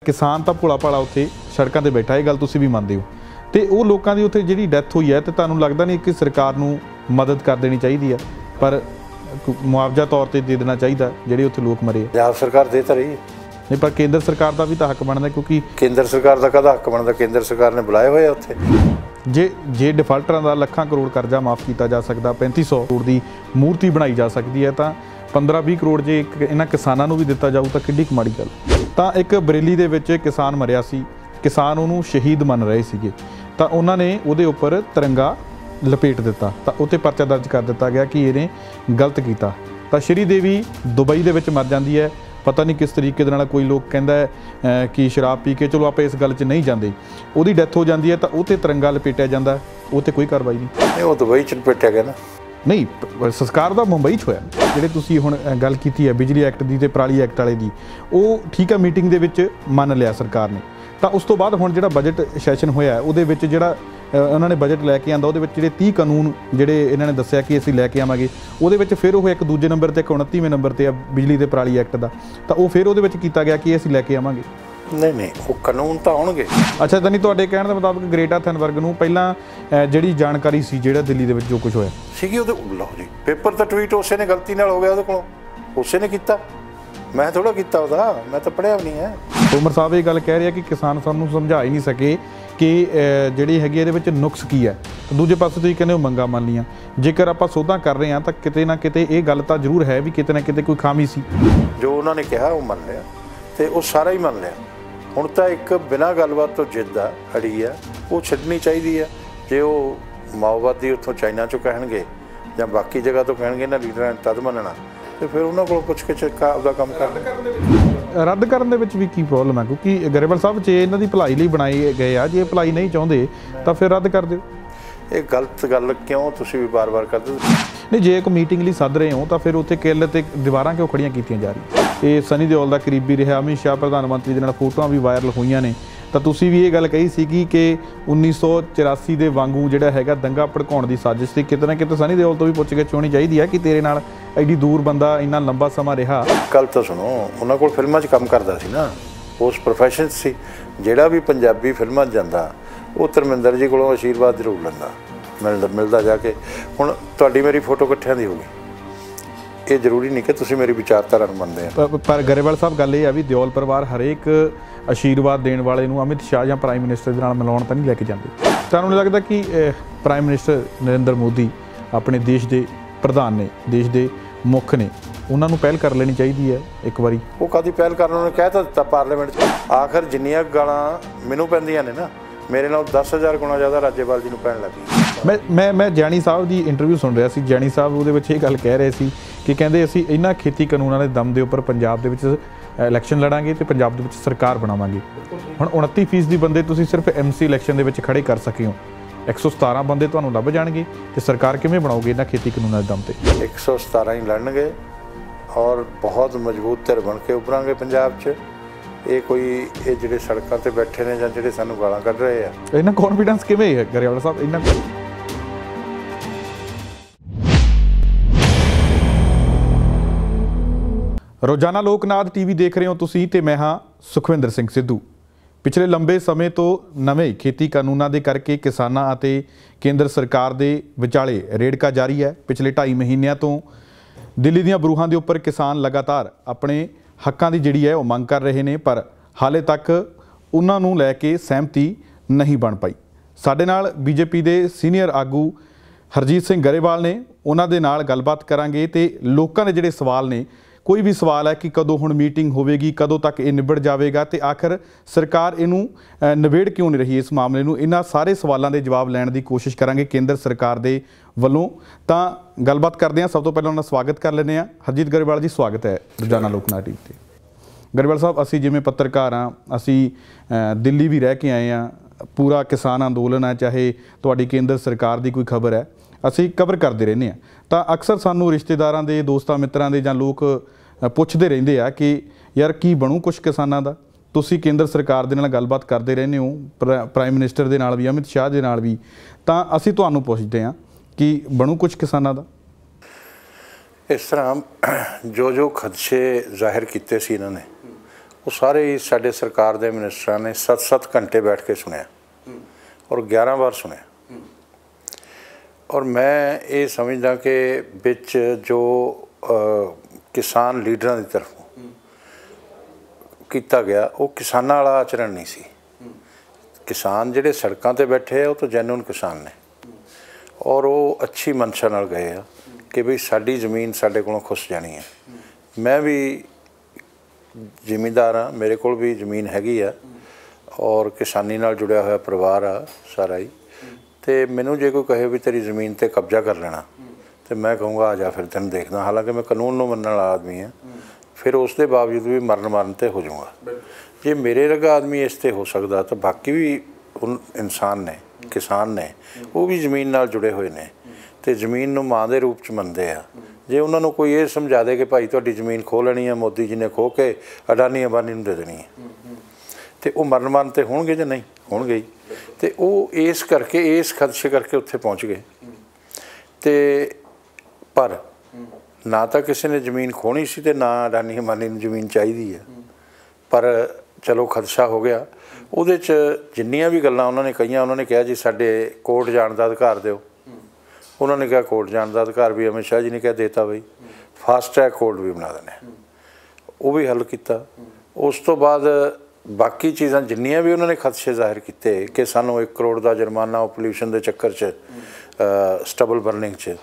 किसान तो भोला भाला उत्थे सड़कों पर बैठा, ये गल तुसीं भी मंनदे हो, तो वो लोगों की उत्थे जिहड़ी डैथ हुई है, तो तुहानूं लगदा नहीं कि सरकार नूं मदद कर देनी चाहिए है, पर मुआवजा तौर पर दे देना चाहिए जिहड़े उत्थे लोग मरे? पंजाब सरकार दे तो रही है नहीं, पर केंद्र सरकार का भी तो हक बनता, क्योंकि केंद्र सरकार का कहदा हक बनता, केंद्र सरकार ने बुलाए हुए उत्थे। जे डिफाल्टरां का लाखां करोड़ करजा माफ़ किया जा सकता, 3500 करोड़ की मूर्ति बनाई जा सकती है, तो 15-20 करोड़ जे इन्हां किसानां नूं भी दिता जाऊ तो किड्डी माड़ी गल। तो एक बरेली दे विच किसान मरिया सी, किसान उहनूं शहीद मन रहे सीगे, तो उन्होंने उहदे उपर तिरंगा लपेट दिता, तो उत्ते परचा दर्ज कर दिता गया कि इहने गलत किया। तो श्रीदेवी दुबई दे विच मर जाती है, पता नहीं किस तरीके दे नाल, कोई लोग कहंदा है कि शराब पी के, चलो आप इस गल च नहीं जाते, उहदी डैथ हो जाती है तो उत्ते तिरंगा लपेटिया जाता है, उत्ते कोई कार्रवाई नहीं। वो दुबई च लपेटिया गया ना, नहीं संस्कार तो मुंबई च होया। जिहड़े तुसीं हुण गल कीती है बिजली एक्ट की ते पराली एक्ट वाले की, वो ठीक है मीटिंग दे विच मन लिया सरकार ने, तो उस तो बाद हुण जिहड़ा बजट सैशन होया उहदे विच जिहड़ा उन्होंने बजट लैके आंदा, उहदे विच जिहड़े 30 कानून जिहड़े इन्होंने दस्सिया कि असीं लैके आवांगे, उहदे विच फिर वो एक दूजे नंबर ते 29वें नंबर ते बिजली ते पराली एक्ट दा, तो वो फिर उहदे विच कीता गया कि असीं लैके आवांगे। नहीं वो कानून तो आउणगे। अच्छा, तो नहीं तुहाडे कहण दे मुताबिक ग्रेटा थनबर्ग नूं पहिलां जिहड़ी जानकारी सी जिहड़ा दिल्ली दे विच जो कुछ होया सीगी, ਉਹਦੇ ਲਓ ਜੀ पेपर तो ट्वीट उसे ने गलती नाल हो गया, ਉਹਦੇ ਕੋਲੋਂ उसे ने कीता, मैं थोड़ा कीता ਉਹਦਾ, मैं तो पढ़िया भी नहीं है। तोमर साहब ये गल कह रहे हैं कि किसान सानूं समझा ही नहीं सके कि जिहड़ी हैगी ਇਹਦੇ ਵਿੱਚ ਨੁਕਸ ਕੀ है, तो दूजे पासे ਤੁਸੀਂ ਕਹਿੰਦੇ ਹੋ ਮੰਗਾਂ ਮੰਨ ਲੀਆਂ। ਜੇਕਰ ਆਪਾਂ ਸੋਧਾਂ ਕਰ ਰਹੇ ਹਾਂ ਤਾਂ ਕਿਤੇ ਨਾ ਕਿਤੇ ਇਹ ਗੱਲ ਤਾਂ ਜ਼ਰੂਰ ਹੈ ਵੀ ਕਿਤੇ ਨਾ ਕਿਤੇ ਕੋਈ ਖਾਮੀ ਸੀ। ਜੋ ਉਹਨਾਂ ਨੇ ਕਿਹਾ ਉਹ ਮੰਨ ਲਿਆ, ਤੇ ਉਹ ਸਾਰਾ ਹੀ ਮੰਨ ਲਿਆ। ਹੁਣ ਤਾਂ ਇੱਕ ਬਿਨਾਂ ਗੱਲਬਾਤ ਤੋਂ ਜਿੱਦ ਆ ਅੜੀ ਆ, ਉਹ ਛੱਡਣੀ ਚਾਹੀਦੀ ਆ। ਜੇ ਉਹ ਮਾਓਵਾਦੀ ਉੱਥੋਂ ਚਾਈਨਾ ਚੋਂ ਕਹਿਣਗੇ ਜਾਂ ਬਾਕੀ ਜਗ੍ਹਾ ਤੋਂ ਕਹਿਣਗੇ ਨਾ ਲੀਡਰਾਂ ਨੇ ਤਦ ਮੰਨਣਾ, ਤੇ ਫਿਰ ਉਹਨਾਂ ਕੋਲ ਪੁੱਛ ਕੇ ਆਪਦਾ ਕੰਮ ਰੱਦ ਕਰਨ ਦੇ ਵਿੱਚ ਵੀ ਕੀ ਪ੍ਰੋਬਲਮ ਹੈ? ਕਿਉਂਕਿ ਗਰੇਵਾਲ ਸਾਹਿਬ ਜੇ ਇਹਨਾਂ ਦੀ ਭਲਾਈ ਲਈ ਬਣਾਏ ਗਏ ਆ, ਜੇ ਭਲਾਈ ਨਹੀਂ ਚਾਹੁੰਦੇ ਤਾਂ ਫਿਰ ਰੱਦ ਕਰ ਦਿਓ। ਇਹ ਗਲਤ ਗੱਲ ਕਿਉਂ ਤੁਸੀਂ ਵੀ ਵਾਰ-ਵਾਰ ਕਰਦੇ ਹੋ? नहीं, जे एक मीटिंग लिए सद रहे हो तो फिर उत्थे किल ते दीवारां क्यों खड़ियां कीतियां जा रही? ये सनी देओल का करीबी रहा, अमित शाह प्रधानमंत्री दे नाल फोटोआं भी वायरल होईयां ने, तो तुसीं भी ये गल कही सीगी कि 1984 दे वांगू जिहड़ा हैगा दंगा भड़काउण दी साजिश सी। किते ना किते सनी देओल तो भी पुੱਛ-ਗਿੱਛ होनी चाहिदी है कि तेरे नाल एडी दूर बंदा इन्ना लंबा समा रहा। गल तो सुनो, उन्हां कोल फिल्मां 'च काम करदा सी ना, उस प्रोफैशन सी। जिहड़ा भी पंजाबी फिल्मां 'ਚ ਜਾਂਦਾ ਉਹ ਧਰਮਿੰਦਰ जी ਕੋਲੋਂ आशीर्वाद ਜ਼ਰੂਰ ਲੈਂਦਾ, मिलता जाके। हुण तुहाडी मेरी फोटो इकट्ठियां दी होगी, ये जरूरी नहीं कि तुसीं मेरी विचारधारा नूं मनदे हो। पर गरेवाल साहब गल ये आ भी दिओल परिवार हरेक आशीर्वाद देण वाले नूं अमित शाह जां प्राइम मिनिस्टर दे नाल मिलाउण तां नहीं लैके जांदे। तुहानूं नहीं लगदा कि प्राइम मिनिस्टर नरेंद्र मोदी अपने देश के प्रधान ने, देश के मुख ने, उन्होंने पहल कर लेनी चाहिए है एक बारी? वो कदी पहल करना, उन्होंने कह तो दिता पार्लीमेंट च। आखिर जिन्नियां गालां मैनूं पैंदियां ने ना, मेरे नाल 10,000 गुणा ज़्यादा राज्यपाल जी नूं पैण लग गई। मैं जैनी साहब की इंटरव्यू सुन रहा सी। जैनी साहब उहदे विच ये गल कह रहे सी कि कहंदे असीं इन्हां खेती कानूनां दे दम दे उपर पंजाब दे विच इलैक्शन लड़ांगे ते पंजाब दे विच सरकार बनावांगे। हुण 29% बंदे तुसीं सिर्फ MC इलैक्शन दे विच खड़े कर सके हो, 117 बंदे तुहानूं लभ जाणगे ते सरकार किवें बनाओगे इन्हां खेती कानूनां दे दम ते? 117 ही लड़नगे और बहुत मजबूत धिर बन के उभरांगे पंजाब च। ये कोई ये जिहड़े सड़कों ते बैठे ने जां जिहड़े सानूं गालां कढ रहे आ, इन्हां कॉन्फिडेंस किवें है गरेवाल साहब? इन्हां रोजाना लोकनाथ TV देख रहे हो तुसीं ते मैं हाँ सुखविंदर सिंह सिद्धू। पिछले लंबे समय तो नवे खेती कानूनों के करके किसानां अते केंद्र सरकार के विचाले रेड़का जारी है। पिछले 2.5 महीनों तो दिल्ली दीआं बरूहां दे उपर किसान लगातार अपने हक्कां दी जिहड़ी है वो मंग कर रहे हैं, पर हाले तक उन्हां नूं लैके सहमति नहीं बन पाई। साडे नाल BJP के सीनियर आगू हरजीत सिंह गरेवाल ने, उन्हां दे नाल गलबात करांगे ते लोकां दे जिहड़े सवाल ने, कोई भी सवाल है कि कदों हुण मीटिंग होवेगी, कदों तक ये निबड़ जाएगा तो आखिर सरकार इनू निबेड़ क्यों नहीं रही इस मामले नूं, इन्हां सारे सवालों के जवाब लैण की कोशिश करांगे केंद्र सरकार के वलों। तो गलबात करते हैं, सब तो पहले उन्होंने स्वागत कर लेने। हरजीत गरेवाल जी, स्वागत है रोजाना लोकनाथ TV ते। गरेवाल साहब, असी जिवें पत्रकार हाँ, असी दिल्ली भी रह के आए हैं, पूरा किसान अंदोलन है, चाहे तुहाडी केंद्र सरकार की कोई खबर है असी कवर करते रहने हैं, तो अक्सर सानू रिश्तेदारां दे, दोस्तां मित्रां दे जां लोग पुछदे रहिंदे आ कि यार की बनू कुछ किसानां दा? तुसीं केंद्र सरकार दे नाल गलबात करते रहने हो, प्राइम मिनिस्टर दे नाल भी, अमित शाह दे नाल भी, तो असी तुहानूं पुछदे हां कि बनू कुछ किसानां दा? इस तरह जो जो खदशे जाहिर किए सी इन्होंने वो सारे ही साडे सरकार के मिनिस्टरां ने 7-7 घंटे बैठ के सुनिया और 11 बार सुनिया। और मैं ये समझदा कि विच जो किसान लीडरां की तरफों किया गया वो किसानां वाला आचरण नहीं सी। किसान जिहड़े सड़कों ते बैठे हैं वो तो जैनुअन किसान ने और वो अच्छी मनशा नाल गए आ कि बई साडी ज़मीन साडे कोलों खुस जानी है। मैं भी जिमींदार हाँ, मेरे कोल भी ज़मीन हैगी आ और किसानी नाल जुड़िया होया परिवार आ सारा ही। तो मैनू जे कोई कहे भी तेरी ज़मीन ते कब्जा कर लेना तो मैं कहूँगा आ जा फिर तेन देखदा। हालांकि मैं कानून नूं मनण वाला आदमी हाँ, फिर उसके बावजूद भी मरण ते हो जाऊँगा। जे मेरे वर्गा आदमी इस ते हो सकता तो बाकी भी उन इंसान ने किसान ने वो भी ज़मीन नाल जुड़े हुए ने तो ज़मीन नूं मां दे रूप च मनदे आ। जे उन्होंने कोई ये समझा दे कि भाई तुहाडी ज़मीन खो लेनी है, मोदी जी ने खो के अडानी अंबानी नूं दे देनी है, तो वो मरण ते होणगे जां नहीं होणगे ही। तो वो इस करके इस खदशे करके उत्थे पहुँच गए। तो पर ना तो किसी ने ज़मीन खोनी सी ते ना अडानी अंबानी नूं ज़मीन चाहिदी है। पर चलो खदशा हो गया। उहदे च जिन्नियां भी गल्लां उन्होंने कहियां, उन्होंने कहा जी साडे कोर्ट जाण दा अधिकार दिओ। उन्होंने कहा कोर्ट जाण दा अधिकार भी अमित शाह जी ने कहा देता बई, फास्ट ट्रैक कोर्ट भी बना देने, वो भी हल किया। उस तो बाद बाकी चीज़ां जिन्नियां भी उन्होंने खदशे जाहिर किए कि सानू 1 करोड़ का जुर्माना पोल्यूशन के चक्कर च स्टबल बर्निंग च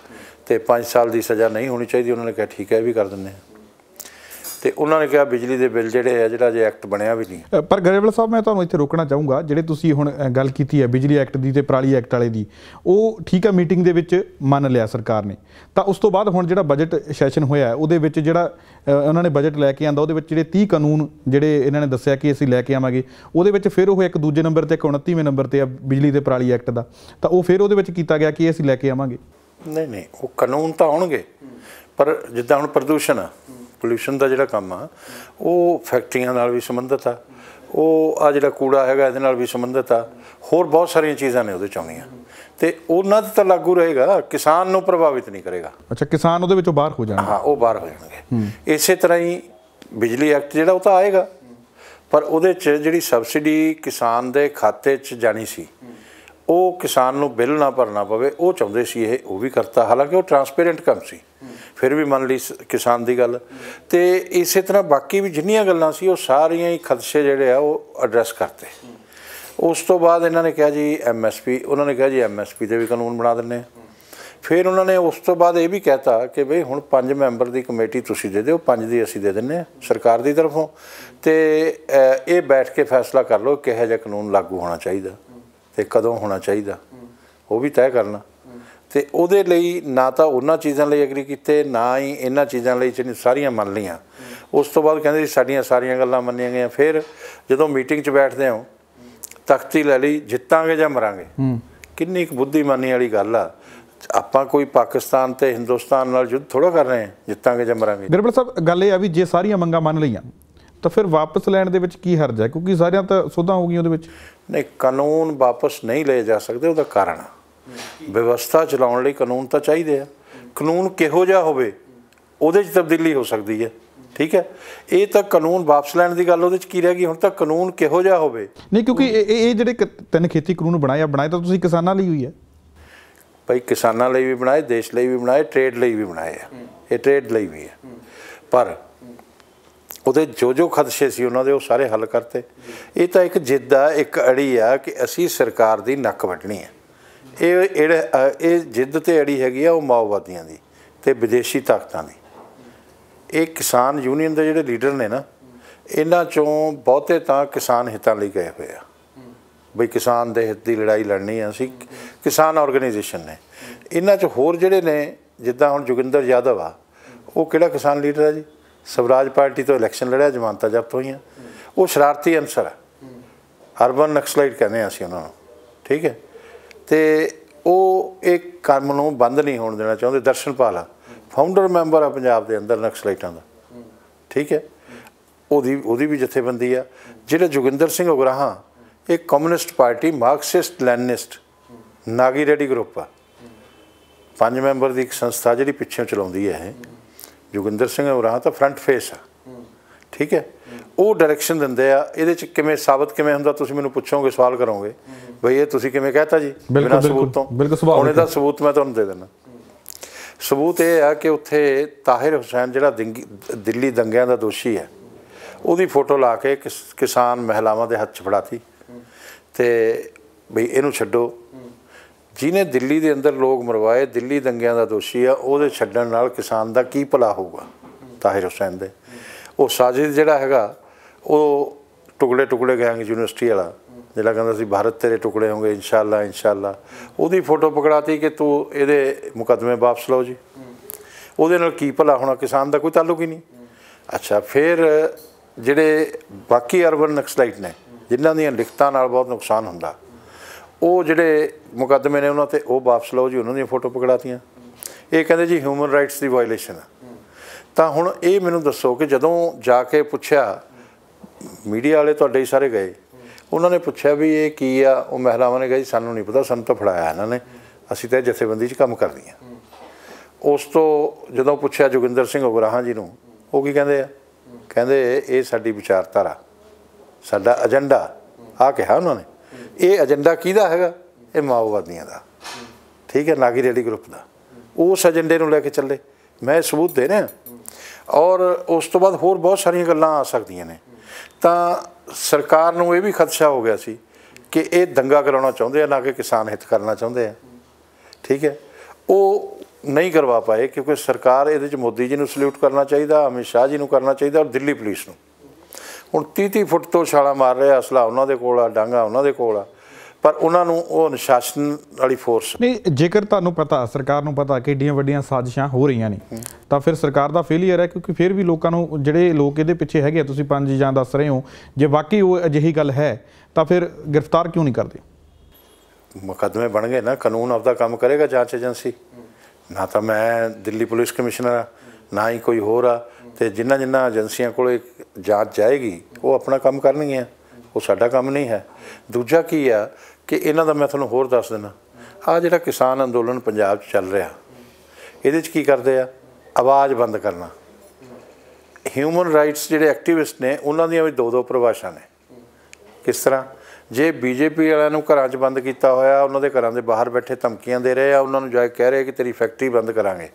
ते 5 साल की सज़ा नहीं होनी चाहिए। उन्होंने कहा ठीक है भी कर दें। तो उन्होंने कहा बिजली के बिल जोड़े है जो जे एक्ट बनया भी नहीं। पर गरेवाल साहब मैं तुहानूं इत्थे रोकना चाहूँगा, जिहड़े तुसीं हुण गल कीती है बिजली एक्ट की ते पराली एक्ट वाले की, वो ठीक है मीटिंग दे विच मन लिया सरकार ने। तो उस तो बाद हुण जिहड़ा बजट सैशन होया है उहदे विच जिहड़ा उन्होंने बजट लैके आंदा उहदे विच जिहड़े 30 कानून जिहड़े इन्हां ने दस्सिया कि असीं लैके आवांगे, उहदे विच फिर वो एक दूजे नंबर ते 29वें नंबर ते बिजली ते पराली एक्ट दा, तो वो फिर उहदे विच कीता गया कि असीं लैके आवांगे। नहीं वो कानून तो आउणगे, पर जिद्दां हुण प्रदूषण आ पोल्यूशन का जिहड़ा काम आ वो फैक्ट्रियां नाल भी संबंधित आ, वो आ जिहड़ा कूड़ा हैगा इहदे नाल भी संबंधित आ, होर बहुत सारियां चीज़ां ने उहदे च आउणियां ते उन्हां ते तां लागू रहेगा, किसान नूं प्रभावित नहीं करेगा। अच्छा किसान उहदे विचों बाहर हो जाणगे। हाँ वो बाहर हो जाणगे। इसे तरह ही बिजली एक्ट जिहड़ा वो तां आएगा, पर उहदे च जिहड़ी सबसिडी किसान दे खाते च जानी सी वो किसान नूं बिल ना भरना पवे, वो चाहुंदे सी ये वो भी करता। हालांकि वो ट्रांसपेरेंट काम सी, फिर भी मान ली किसान की गल। तो इस तरह बाकी भी जिन्नियां गल्लां सी वो सारियां ही खदशे जिहड़े आ वो एड्रैस करते। उस तो बाद इन्होंने कहा जी MSP, उन्होंने कहा जी MSP दे भी कानून बना दिंदे। फिर उन्होंने उस तो बाद ये भी कहता कि बई हुण 5 मैंबर की कमेटी तुसीं दे दिओ, 5 दी असीं दे दिंदे सरकार की तरफों, तो ये बैठ के फैसला कर लो किहो जिहा कानून लागू होना चाहिए तो कदों होना चाहिए, वो भी तय करना। तो उहदे लई ना तो उन्हां चीज़ां लई एग्री कीते, ना ही इन्हां चीज़ां लई सारियां मन लईआं। उस तो बाद कहंदे साडियां सारियां गल्लां मन्नियां गईआं। फिर जदों मीटिंग च बैठदे हो तख्ती लै लई जितांगे जां मरांगे, किन्नी बुद्धिमानी वाली गल आ। आपां कोई पाकिस्तान ते हिंदुस्तान नाल युद्ध थोड़ा कर रहे हैं, जितांगे जां मरांगे। गरेवाल साहब गल ये आ भी जे सारियां मंगां मन लईआं तो फिर वापस लैण दे विच की हर्ज है, क्योंकि सारियां तां सोधां हो गईआं उहदे विच। नहीं कानून वापस नहीं ले जा सकते, उसका कारण आ व्यवस्था चलाउण लई कानून तो चाहिए आ। कानून किहो जिहा होवे उहदे च तब्दीली हो सकती है, ठीक है। ये तो कानून वापस लैण दी गल उहदे च की रह गई, हुण तां कानून किहो जिहा होवे। नहीं क्योंकि ये जिहड़े 3 खेती कानून बनाए तो तुसीं किसानां लई होई है भाई, किसानां लई भी बनाए, देश लई भी बनाए, ट्रेड लई भी बनाए आ। ये ट्रेड लई भी है, पर ਉਹਦੇ जो खदशे सी उन्होंने वो सारे हल करते। ये तो एक जिद आ, एक अड़ी आ कि असी सरकार की नक वड्ढनी है। ये जिद ते अड़ी हैगी आ वो माओवादियों की ते विदेशी ताकतों की। ये किसान यूनीयन के जोड़े लीडर ने ना, इन्हां चों बहुते तां किसान हितां लई गए हुए आ, बई किसान दे हित की लड़ाई लड़नी है असी, किसान ऑर्गेनाइजेशन ने। इन्हां चों होर जिहड़े ने जिद्दां हुण जोगिंदर यादव आ, वो किहड़ा किसान लीडर है जी, स्वराज पार्टी तो इलैक्शन लड़िया, जमानतां जब्त होईआं। वो शरारती अंसर है, अर्बन नक्सलाइट कहने असीं उन्हां नूं, ठीक है। तो वो एक काम नूं बंद नहीं होण देना चाहुंदे। दर्शनपाल आ फाउंडर मैंबर आ पंजाब के अंदर नक्सलाइटां दा, ठीक है। ਉਹਦੀ भी जथेबंदी आ। जिहड़ा जोगिंदर सिंह उगराहां एक communist party Marxist Leninist Nagi Reddy group आ, 5 मैंबर की एक संस्था जिहड़ी पिछे चलाउंदी है। जोगिंदर सिंह उगराहां तो फ्रंट फेस आ, ठीक है। ਉਹ ਡਾਇਰੈਕਸ਼ਨ ਦਿੰਦੇ ਆ। ਇਹਦੇ 'ਚ ਕਿਵੇਂ ਸਾਬਤ ਕਿਵੇਂ ਹੁੰਦਾ, ਤੁਸੀਂ ਮੈਨੂੰ ਪੁੱਛੋਗੇ, ਸਵਾਲ ਕਰੋਗੇ ਬਈ ਇਹ ਤੁਸੀਂ ਕਿਵੇਂ ਕਹਿਤਾ ਜੀ ਬਿਨਾਂ ਸਬੂਤ ਤੋਂ। ਹੁਣ ਇਹਦਾ ਸਬੂਤ ਮੈਂ ਤੁਹਾਨੂੰ ਦੇ ਦਿੰਦਾ। ਸਬੂਤ ਇਹ ਆ ਕਿ ਉੱਥੇ ਤਾਹਿਰ ਹੁਸੈਨ ਜਿਹੜਾ ਦਿੱਲੀ ਦੰਗਿਆਂ ਦਾ ਦੋਸ਼ੀ ਹੈ, ਉਹਦੀ ਫੋਟੋ ਲਾ ਕੇ ਕਿਸਾਨ ਮਹਿਲਾਵਾਂ ਦੇ ਹੱਥ 'ਚ ਫੜਾਤੀ ਤੇ ਬਈ ਇਹਨੂੰ ਛੱਡੋ। ਜਿਹਨੇ ਦਿੱਲੀ ਦੇ ਅੰਦਰ ਲੋਕ ਮਰਵਾਏ, ਦਿੱਲੀ ਦੰਗਿਆਂ ਦਾ ਦੋਸ਼ੀ ਆ, ਉਹਦੇ ਛੱਡਣ ਨਾਲ ਕਿਸਾਨ ਦਾ ਕੀ ਭਲਾ ਹੋਊਗਾ ਤਾਹਿਰ ਹੁਸੈਨ ਦੇ। ਉਹ ਸਾਜ਼ਿਸ਼ ਜਿਹੜਾ ਹੈਗਾ ਉਹ ਟੁਕੜੇ ਟੁਕੜੇ ਗੈਂਗ ਯੂਨੀਵਰਸਿਟੀ ਵਾਲਾ ਜਿਹੜਾ ਕਹਿੰਦਾ ਸੀ ਭਾਰਤ ਤੇਰੇ ਟੁਕੜੇ ਹੋਣਗੇ ਇਨਸ਼ਾਅੱਲਾ ਇਨਸ਼ਾਅੱਲਾ, ਉਹਦੀ ਫੋਟੋ ਪਕੜਾਤੀ ਕਿ ਤੂੰ ਇਹਦੇ ਮੁਕੱਦਮੇ ਵਾਪਸ ਲਓ ਜੀ। ਉਹਦੇ ਨਾਲ ਕੀ ਭਲਾ ਹੋਣਾ, ਕਿਸਾਨ ਦਾ ਕੋਈ ਤਾਲੁਕ ਹੀ ਨਹੀਂ। ਅੱਛਾ, ਫਿਰ ਜਿਹੜੇ ਬਾਕੀ ਅਰਬਨ ਨਕਸਲਾਈਟ ਨੇ ਜਿਨ੍ਹਾਂ ਦੀਆਂ ਲਿਖਤਾਂ ਨਾਲ ਬਹੁਤ ਨੁਕਸਾਨ ਹੁੰਦਾ, ਉਹ ਜਿਹੜੇ ਮੁਕੱਦਮੇ ਨੇ ਉਹਨਾਂ 'ਤੇ ਉਹ ਵਾਪਸ ਲਓ ਜੀ, ਉਹਨਾਂ ਦੀਆਂ ਫੋਟੋ ਪਕੜਾਤੀਆਂ। ਇਹ ਕਹਿੰਦੇ ਜੀ ਹਿਊਮਨ ਰਾਈਟਸ ਦੀ ਵਾਇਲੇਸ਼ਨ ਆ। ਤਾਂ ਹੁਣ ਇਹ ਮੈਨੂੰ ਦੱਸੋ ਕਿ ਜਦੋਂ ਜਾ ਕੇ ਪੁੱਛਿਆ, ਮੀਡੀਆ ਵਾਲੇ ਤੁਹਾਡੇ ਹੀ ਸਾਰੇ ਗਏ, ਉਹਨਾਂ ਨੇ ਪੁੱਛਿਆ ਵੀ ਇਹ ਕੀ ਆ, ਉਹ ਮਹਿਲਾਵਾਂ ਨੇ ਕਿਹਾ ਜੀ ਸਾਨੂੰ ਨਹੀਂ ਪਤਾ, ਸਾਨੂੰ ਤਾਂ ਫੜਾਇਆ ਇਹਨਾਂ ਨੇ, ਅਸੀਂ ਤਾਂ ਜਥੇਬੰਦੀ 'ਚ ਕੰਮ ਕਰਦੀ ਹਾਂ। ਉਸ ਤੋਂ ਜਦੋਂ ਪੁੱਛਿਆ ਜੋਗਿੰਦਰ ਸਿੰਘ ਉਗਰਾਹਾਂ ਜੀ ਨੂੰ, ਉਹ ਕੀ ਕਹਿੰਦੇ ਆ, ਕਹਿੰਦੇ ਇਹ ਸਾਡੀ ਵਿਚਾਰਧਾਰਾ, ਸਾਡਾ ਏਜੰਡਾ, ਆਹ ਕਿਹਾ ਉਹਨਾਂ ਨੇ। ਇਹ ਏਜੰਡਾ ਕਿਹਦਾ ਹੈਗਾ? ਇਹ ਮਾਓਵਾਦੀਆਂ ਦਾ, ਠੀਕ ਹੈ, ਨਾਗੀ ਰੈਡੀ ਗਰੁੱਪ ਦਾ। ਉਸ ਏਜੰਡੇ ਨੂੰ ਲੈ ਕੇ ਚੱਲੇ। ਮੈਂ ਸਬੂਤ ਦੇ ਰਿਹਾ। ਔਰ ਉਸ ਤੋਂ ਬਾਅਦ ਹੋਰ ਬਹੁਤ ਸਾਰੀਆਂ ਗੱਲਾਂ ਆ ਸਕਦੀਆਂ ਨੇ। ਤਾਂ ਸਰਕਾਰ ਨੂੰ ਇਹ ਵੀ ਖਦਸ਼ਾ ਹੋ ਗਿਆ ਸੀ ਕਿ ਇਹ ਦੰਗਾ ਕਰਾਉਣਾ ਚਾਹੁੰਦੇ ਆ, ਨਾ ਕਿ ਕਿਸਾਨ ਹਿੱਤ ਕਰਨਾ ਚਾਹੁੰਦੇ ਆ, ਠੀਕ ਹੈ। ਉਹ ਨਹੀਂ ਕਰਵਾ ਪਾਏ ਕਿਉਂਕਿ ਸਰਕਾਰ ਇਹਦੇ 'ਚ ਮੋਦੀ ਜੀ ਨੂੰ ਸਲੂਟ ਕਰਨਾ ਚਾਹੀਦਾ, ਅਮਿਤ ਸ਼ਾਹ ਜੀ ਨੂੰ ਕਰਨਾ ਚਾਹੀਦਾ, ਔਰ ਦਿੱਲੀ ਪੁਲਿਸ ਨੂੰ। ਹੁਣ 30-30 ਫੁੱਟ ਤੋਂ ਛਾਲਾਂ ਮਾਰ ਰਿਹਾ, ਅਸਲਾ ਉਹਨਾਂ ਦੇ ਕੋਲ ਆ, ਡਾਂਗਾ ਉਹਨਾਂ ਦੇ ਕੋਲ ਆ, ਪਰ ਉਹਨਾਂ ਨੂੰ ਉਹ ਅਨੁਸ਼ਾਸਨ ਵਾਲੀ ਫੋਰਸ ਨਹੀਂ। ਜੇਕਰ ਤੁਹਾਨੂੰ ਪਤਾ, ਸਰਕਾਰ ਨੂੰ ਪਤਾ ਕਿ ਏਡੀਆਂ ਵੱਡੀਆਂ ਸਾਜ਼ਿਸ਼ਾਂ ਹੋ ਰਹੀਆਂ ਨੇ, ਤਾਂ ਫਿਰ ਸਰਕਾਰ ਦਾ ਫੇਲੀਅਰ ਹੈ, ਕਿਉਂਕਿ ਫਿਰ ਵੀ ਲੋਕਾਂ ਨੂੰ, ਜਿਹੜੇ ਲੋਕ ਇਹਦੇ ਪਿੱਛੇ ਹੈਗੇ ਆ, ਤੁਸੀਂ 5 ਜਾਂ ਦੱਸ ਰਹੇ ਹੋ, ਜੇ ਵਾਕਈ ਉਹ ਅਜਿਹੀ ਗੱਲ ਹੈ ਤਾਂ ਫਿਰ ਗ੍ਰਿਫਤਾਰ ਕਿਉਂ ਨਹੀਂ ਕਰਦੇ? ਮੁਕੱਦਮੇ ਬਣ ਗਏ ਨਾ, ਕਾਨੂੰਨ ਆਪਦਾ ਕੰਮ ਕਰੇਗਾ, ਜਾਂਚ ਏਜੰਸੀ। ਨਾ ਤਾਂ ਮੈਂ ਦਿੱਲੀ ਪੁਲਿਸ ਕਮਿਸ਼ਨਰ ਆ, ਨਾ ਹੀ ਕੋਈ ਹੋਰ ਆ। ਅਤੇ ਜਿਨ੍ਹਾਂ ਏਜੰਸੀਆਂ ਕੋਲ ਜਾਂਚ ਜਾਏਗੀ ਉਹ ਆਪਣਾ ਕੰਮ ਕਰਨਗੀਆਂ, ਉਹ ਸਾਡਾ ਕੰਮ ਨਹੀਂ ਹੈ। ਦੂਜਾ ਕੀ ਆ ਕਿ ਇਹਨਾਂ ਦਾ ਮੈਂ ਤੁਹਾਨੂੰ ਹੋਰ ਦੱਸ ਦਿੰਦਾ, ਆਹ ਜਿਹੜਾ ਕਿਸਾਨ ਅੰਦੋਲਨ ਪੰਜਾਬ 'ਚ ਚੱਲ ਰਿਹਾ, ਇਹਦੇ 'ਚ ਕੀ ਕਰਦੇ ਆ? ਆਵਾਜ਼ ਬੰਦ ਕਰਨਾ। ਹਿਊਮਨ ਰਾਈਟਸ ਜਿਹੜੇ ਐਕਟੀਵਿਸਟ ਨੇ ਉਹਨਾਂ ਦੀਆਂ ਵੀ 2-2 ਪਰਿਭਾਸ਼ਾ ਨੇ। ਕਿਸ ਤਰ੍ਹਾਂ? ਜੇ ਬੀਜੇਪੀ ਵਾਲਿਆਂ ਨੂੰ ਘਰਾਂ 'ਚ ਬੰਦ ਕੀਤਾ ਹੋਇਆ, ਉਹਨਾਂ ਦੇ ਘਰਾਂ ਦੇ ਬਾਹਰ ਬੈਠੇ ਧਮਕੀਆਂ ਦੇ ਰਹੇ ਆ, ਉਹਨਾਂ ਨੂੰ ਜਾ ਕੇ ਕਹਿ ਰਹੇ ਕਿ ਤੇਰੀ ਫੈਕਟਰੀ ਬੰਦ ਕਰਾਂਗੇ,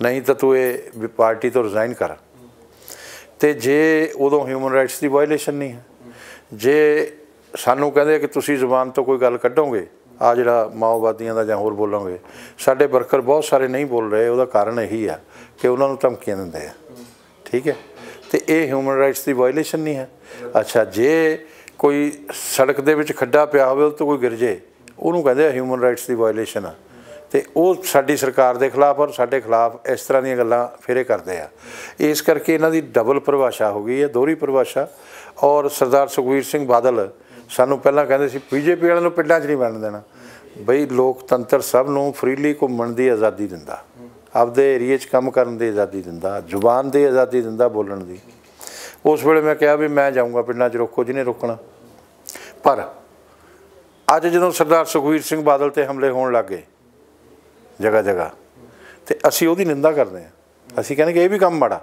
ਨਹੀਂ ਤਾਂ ਤੂੰ ਇਹ ਪਾਰਟੀ ਤੋਂ ਰਿਜ਼ਾਈਨ ਕਰ। ਅਤੇ ਜੇ ਉਦੋਂ ਹਿਊਮਨ ਰਾਈਟਸ ਦੀ ਵਾਇਲੇਸ਼ਨ ਨਹੀਂ ਹੈ। ਜੇ ਸਾਨੂੰ ਕਹਿੰਦੇ ਕਿ ਤੁਸੀਂ ਜ਼ੁਬਾਨ ਤੋਂ ਕੋਈ ਗੱਲ ਕੱਢੋਗੇ, ਆ ਜਿਹੜਾ ਮਾਓਵਾਦੀਆਂ ਦਾ ਜਾਂ ਹੋਰ ਬੋਲੋਗੇ, ਸਾਡੇ ਵਰਕਰ ਬਹੁਤ ਸਾਰੇ ਨਹੀਂ ਬੋਲ ਰਹੇ, ਉਹਦਾ ਕਾਰਨ ਇਹੀ ਆ ਕਿ ਉਹਨਾਂ ਨੂੰ ਧਮਕੀਆਂ ਦਿੰਦੇ ਆ, ਠੀਕ ਹੈ। ਅਤੇ ਇਹ ਹਿਊਮਨ ਰਾਈਟਸ ਦੀ ਵਾਇਲੇਸ਼ਨ ਨਹੀਂ ਹੈ। ਅੱਛਾ, ਜੇ ਕੋਈ ਸੜਕ ਦੇ ਵਿੱਚ ਖੱਡਾ ਪਿਆ ਹੋਵੇ, ਉਹ ਤੋਂ ਕੋਈ ਗਿਰ ਜੇ, ਉਹਨੂੰ ਕਹਿੰਦੇ ਆ ਹਿਊਮਨ ਰਾਈਟਸ ਦੀ ਵਾਇਲੇਸ਼ਨ ਆ। ਅਤੇ ਉਹ ਸਾਡੀ ਸਰਕਾਰ ਦੇ ਖਿਲਾਫ ਔਰ ਸਾਡੇ ਖਿਲਾਫ ਇਸ ਤਰ੍ਹਾਂ ਦੀਆਂ ਗੱਲਾਂ ਫੇਰੇ ਕਰਦੇ ਆ। ਇਸ ਕਰਕੇ ਇਹਨਾਂ ਦੀ ਡਬਲ ਪਰਿਭਾਸ਼ਾ ਹੋ ਗਈ ਹੈ, ਦੋਹਰੀ ਪਰਿਭਾਸ਼ਾ। ਔਰ ਸਰਦਾਰ ਸੁਖਬੀਰ ਸਿੰਘ ਬਾਦਲ ਸਾਨੂੰ ਪਹਿਲਾਂ ਕਹਿੰਦੇ ਸੀ ਬੀਜੇਪੀ ਵਾਲਿਆਂ ਨੂੰ ਪਿੰਡਾਂ 'ਚ ਨਹੀਂ ਵੜਨ ਦੇਣਾ। ਬਈ ਲੋਕਤੰਤਰ ਸਭ ਨੂੰ ਫਰੀਲੀ ਘੁੰਮਣ ਦੀ ਆਜ਼ਾਦੀ ਦਿੰਦਾ, ਆਪਦੇ ਏਰੀਏ 'ਚ ਕੰਮ ਕਰਨ ਦੀ ਆਜ਼ਾਦੀ ਦਿੰਦਾ, ਜ਼ੁਬਾਨ ਦੀ ਆਜ਼ਾਦੀ ਦਿੰਦਾ, ਬੋਲਣ ਦੀ। ਉਸ ਵੇਲੇ ਮੈਂ ਕਿਹਾ ਵੀ ਮੈਂ ਜਾਊਂਗਾ ਪਿੰਡਾਂ 'ਚ, ਰੋਕੋ ਜਿਹਨੇ ਰੋਕਣਾ। ਪਰ ਅੱਜ ਜਦੋਂ ਸਰਦਾਰ ਸੁਖਬੀਰ ਸਿੰਘ ਬਾਦਲ 'ਤੇ ਹਮਲੇ ਹੋਣ ਲੱਗ ਗਏ ਜਗ੍ਹਾ ਜਗ੍ਹਾ, ਅਤੇ ਅਸੀਂ ਉਹਦੀ ਨਿੰਦਾ ਕਰਦੇ ਹਾਂ। ਅਸੀਂ ਕਹਿੰਦੇ ਕਿ ਇਹ ਵੀ ਕੰਮ ਮਾੜਾ।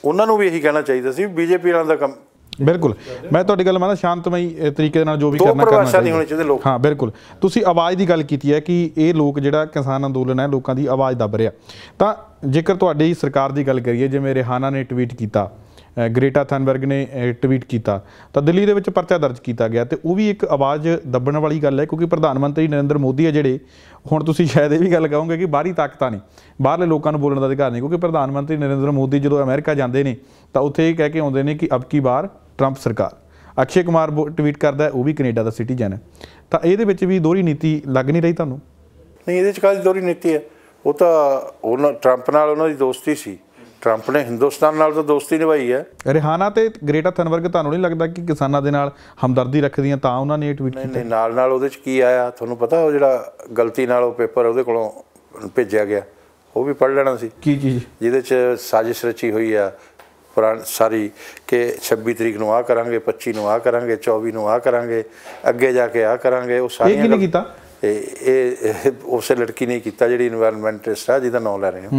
ਉਹਨਾਂ ਨੂੰ ਵੀ ਇਹੀ ਕਹਿਣਾ ਚਾਹੀਦਾ ਸੀ ਬੀਜੇਪੀ ਵਾਲਿਆਂ ਦਾ ਕੰਮ। ਬਿਲਕੁਲ, ਮੈਂ ਤੁਹਾਡੀ ਗੱਲ ਮੰਨਦਾ, ਸ਼ਾਂਤਮਈ ਤਰੀਕੇ ਨਾਲ ਜੋ ਵੀ ਕਰਨਾ ਨਹੀਂ ਹੋਣੀ ਚਾਹੀਦੀ ਲੋਕ। ਹਾਂ ਬਿਲਕੁਲ। ਤੁਸੀਂ ਆਵਾਜ਼ ਦੀ ਗੱਲ ਕੀਤੀ ਹੈ ਕਿ ਇਹ ਲੋਕ, ਜਿਹੜਾ ਕਿਸਾਨ ਅੰਦੋਲਨ ਹੈ, ਲੋਕਾਂ ਦੀ ਆਵਾਜ਼ ਦੱਬ ਰਿਹਾ। ਤਾਂ ਜੇਕਰ ਤੁਹਾਡੀ ਸਰਕਾਰ ਦੀ ਗੱਲ ਕਰੀਏ, ਜਿਵੇਂ ਰਿਹਾਨਾ ਨੇ ਟਵੀਟ ਕੀਤਾ, ਗ੍ਰੇਟਾ ਥਨਬਰਗ ਨੇ ਟਵੀਟ ਕੀਤਾ, ਤਾਂ ਦਿੱਲੀ ਦੇ ਵਿੱਚ ਪਰਚਾ ਦਰਜ ਕੀਤਾ ਗਿਆ। ਅਤੇ ਉਹ ਵੀ ਇੱਕ ਆਵਾਜ਼ ਦੱਬਣ ਵਾਲੀ ਗੱਲ ਹੈ, ਕਿਉਂਕਿ ਪ੍ਰਧਾਨ ਮੰਤਰੀ ਨਰਿੰਦਰ ਮੋਦੀ ਹੈ ਜਿਹੜੇ, ਹੁਣ ਤੁਸੀਂ ਸ਼ਾਇਦ ਇਹ ਵੀ ਗੱਲ ਕਹੋਗੇ ਕਿ ਬਾਹਰੀ ਤਾਕਤਾਂ ਨੇ, ਬਾਹਰਲੇ ਲੋਕਾਂ ਨੂੰ ਬੋਲਣ ਦਾ ਅਧਿਕਾਰ ਨਹੀਂ, ਕਿਉਂਕਿ ਪ੍ਰਧਾਨ ਮੰਤਰੀ ਨਰਿੰਦਰ ਮੋਦੀ ਜਦੋਂ ਅਮਰੀਕਾ ਜਾਂਦੇ ਨੇ ਤਾਂ ਉੱਥੇ ਇਹ ਕਹਿ ਕੇ ਆਉਂਦੇ ਨੇ ਕਿ ਅਬ ਕੀ ਬਾਰ ਟਰੰਪ ਸਰਕਾਰ। ਅਕਸ਼ੇ ਕੁਮਾਰ ਟਵੀਟ ਕਰਦਾ, ਉਹ ਵੀ ਕੈਨੇਡਾ ਦਾ ਸਿਟੀਜ਼ਨ ਹੈ। ਤਾਂ ਇਹਦੇ ਵਿੱਚ ਵੀ ਦੋਹਰੀ ਨੀਤੀ ਲੱਗ ਨਹੀਂ ਰਹੀ ਤੁਹਾਨੂੰ? ਨਹੀਂ, ਇਹਦੇ 'ਚ ਕਾਹਦੀ ਦੋਹਰੀ ਨੀਤੀ ਹੈ? ਉਹ ਤਾਂ ਉਹਨਾਂ ਟਰੰਪ ਨਾਲ ਉਹਨਾਂ ਦੀ ਦੋਸਤੀ ਸੀ। ਟਰੰਪ ਨੇ ਹਿੰਦੁਸਤਾਨ ਨਾਲ ਤਾਂ ਦੋਸਤੀ ਨਿਭਾਈ ਹੈ। ਰਿਹਾਨਾ ਤੇ ਗ੍ਰੇਟਾ ਥਨਬਰਗ ਤੁਹਾਨੂੰ ਨਹੀਂ ਲੱਗਦਾ ਕਿ ਕਿਸਾਨਾਂ ਦੇ ਨਾਲ ਹਮਦਰਦੀ ਰੱਖਦੀਆਂ ਤਾਂ ਉਹਨਾਂ ਨੇ ਇਹ ਟਵੀਟ ਕੀਤਾ? ਨਹੀਂ, ਨਾਲ ਉਹਦੇ 'ਚ ਕੀ ਆਇਆ ਤੁਹਾਨੂੰ ਪਤਾ? ਉਹ ਜਿਹੜਾ ਗਲਤੀ ਨਾਲ ਉਹ ਪੇਪਰ ਉਹਦੇ ਕੋਲੋਂ ਭੇਜਿਆ ਗਿਆ, ਉਹ ਵੀ ਪੜ੍ਹ ਲੈਣਾ ਸੀ। ਕੀ ਚੀਜ਼? ਜਿਹਦੇ 'ਚ ਸਾਜ਼ਿਸ਼ ਰਚੀ ਹੋਈ ਆ ਸਾਰੀ ਕਿ 26 ਤਰੀਕ ਨੂੰ ਆਹ ਕਰਾਂਗੇ, 25 ਨੂੰ ਆਹ ਕਰਾਂਗੇ, 24 ਨੂੰ ਆਹ ਕਰਾਂਗੇ, ਅੱਗੇ ਜਾ ਕੇ ਆਹ ਕਰਾਂਗੇ। ਉਹ ਸਾਰੀਆਂ ਕਿਹਨੇ ਕੀਤਾ? ਇਹ ਉਸੇ ਲੜਕੀ ਨੇ ਕੀਤਾ ਜਿਹੜੀ ਇਨਵਾਇਰਨਮੈਂਟਲਿਸਟ ਆ, ਜਿਹਦਾ ਨਾਮ ਲੈ ਰਹੇ ਹੋ,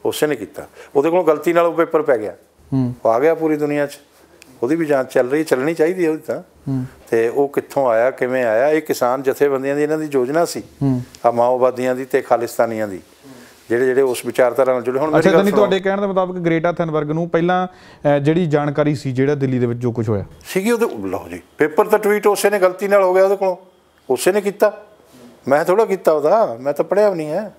ਉਸੇ ਨੇ ਕੀਤਾ। ਉਹਦੇ ਕੋਲੋਂ ਗਲਤੀ ਨਾਲ ਉਹ ਪੇਪਰ ਪੈ ਗਿਆ, ਉਹ ਆ ਗਿਆ ਪੂਰੀ ਦੁਨੀਆ 'ਚ। ਉਹਦੀ ਵੀ ਜਾਂਚ ਚੱਲ ਰਹੀ, ਚੱਲਣੀ ਚਾਹੀਦੀ ਹੈ ਉਹਦੀ ਤਾਂ। ਤੇ ਉਹ ਕਿੱਥੋਂ ਆਇਆ, ਕਿਵੇਂ ਆਇਆ, ਇਹ ਕਿਸਾਨ ਜਥੇਬੰਦੀਆਂ ਦੀ ਇਹਨਾਂ ਦੀ ਯੋਜਨਾ ਸੀ, ਆ ਮਾਓਵਾਦੀਆਂ ਦੀ ਤੇ ਖਾਲਿਸਤਾਨੀਆਂ ਦੀ, ਜਿਹੜੇ ਉਸ ਵਿਚਾਰਧਾਰਾ ਨਾਲ ਜੁੜੇ। ਹੁਣ ਅੱਛਾ, ਤੁਹਾਡੇ ਕਹਿਣ ਦੇ ਮੁਤਾਬਕ ਗ੍ਰੇਟਾ ਥਨਬਰਗ ਨੂੰ ਪਹਿਲਾਂ ਜਿਹੜੀ ਜਾਣਕਾਰੀ ਸੀ ਜਿਹੜਾ ਦਿੱਲੀ ਦੇ ਵਿੱਚ ਜੋ ਕੁਝ ਹੋਇਆ ਸੀਗੀ, ਉਹਦੇ ਲਓ ਜੀ ਪੇਪਰ ਤਾਂ ਟਵੀਟ ਉਸੇ ਨੇ ਗਲਤੀ ਨਾਲ ਹੋ ਗਿਆ ਉਹਦੇ ਕੋਲੋਂ, ਉਸੇ ਨੇ ਕੀਤਾ, ਮੈਂ ਥੋੜਾ ਕੀਤਾ ਉਹਦਾ, ਮੈਂ ਤਾਂ ਪੜ੍ਹਿਆ ਵੀ ਨਹੀਂ ਹੈ।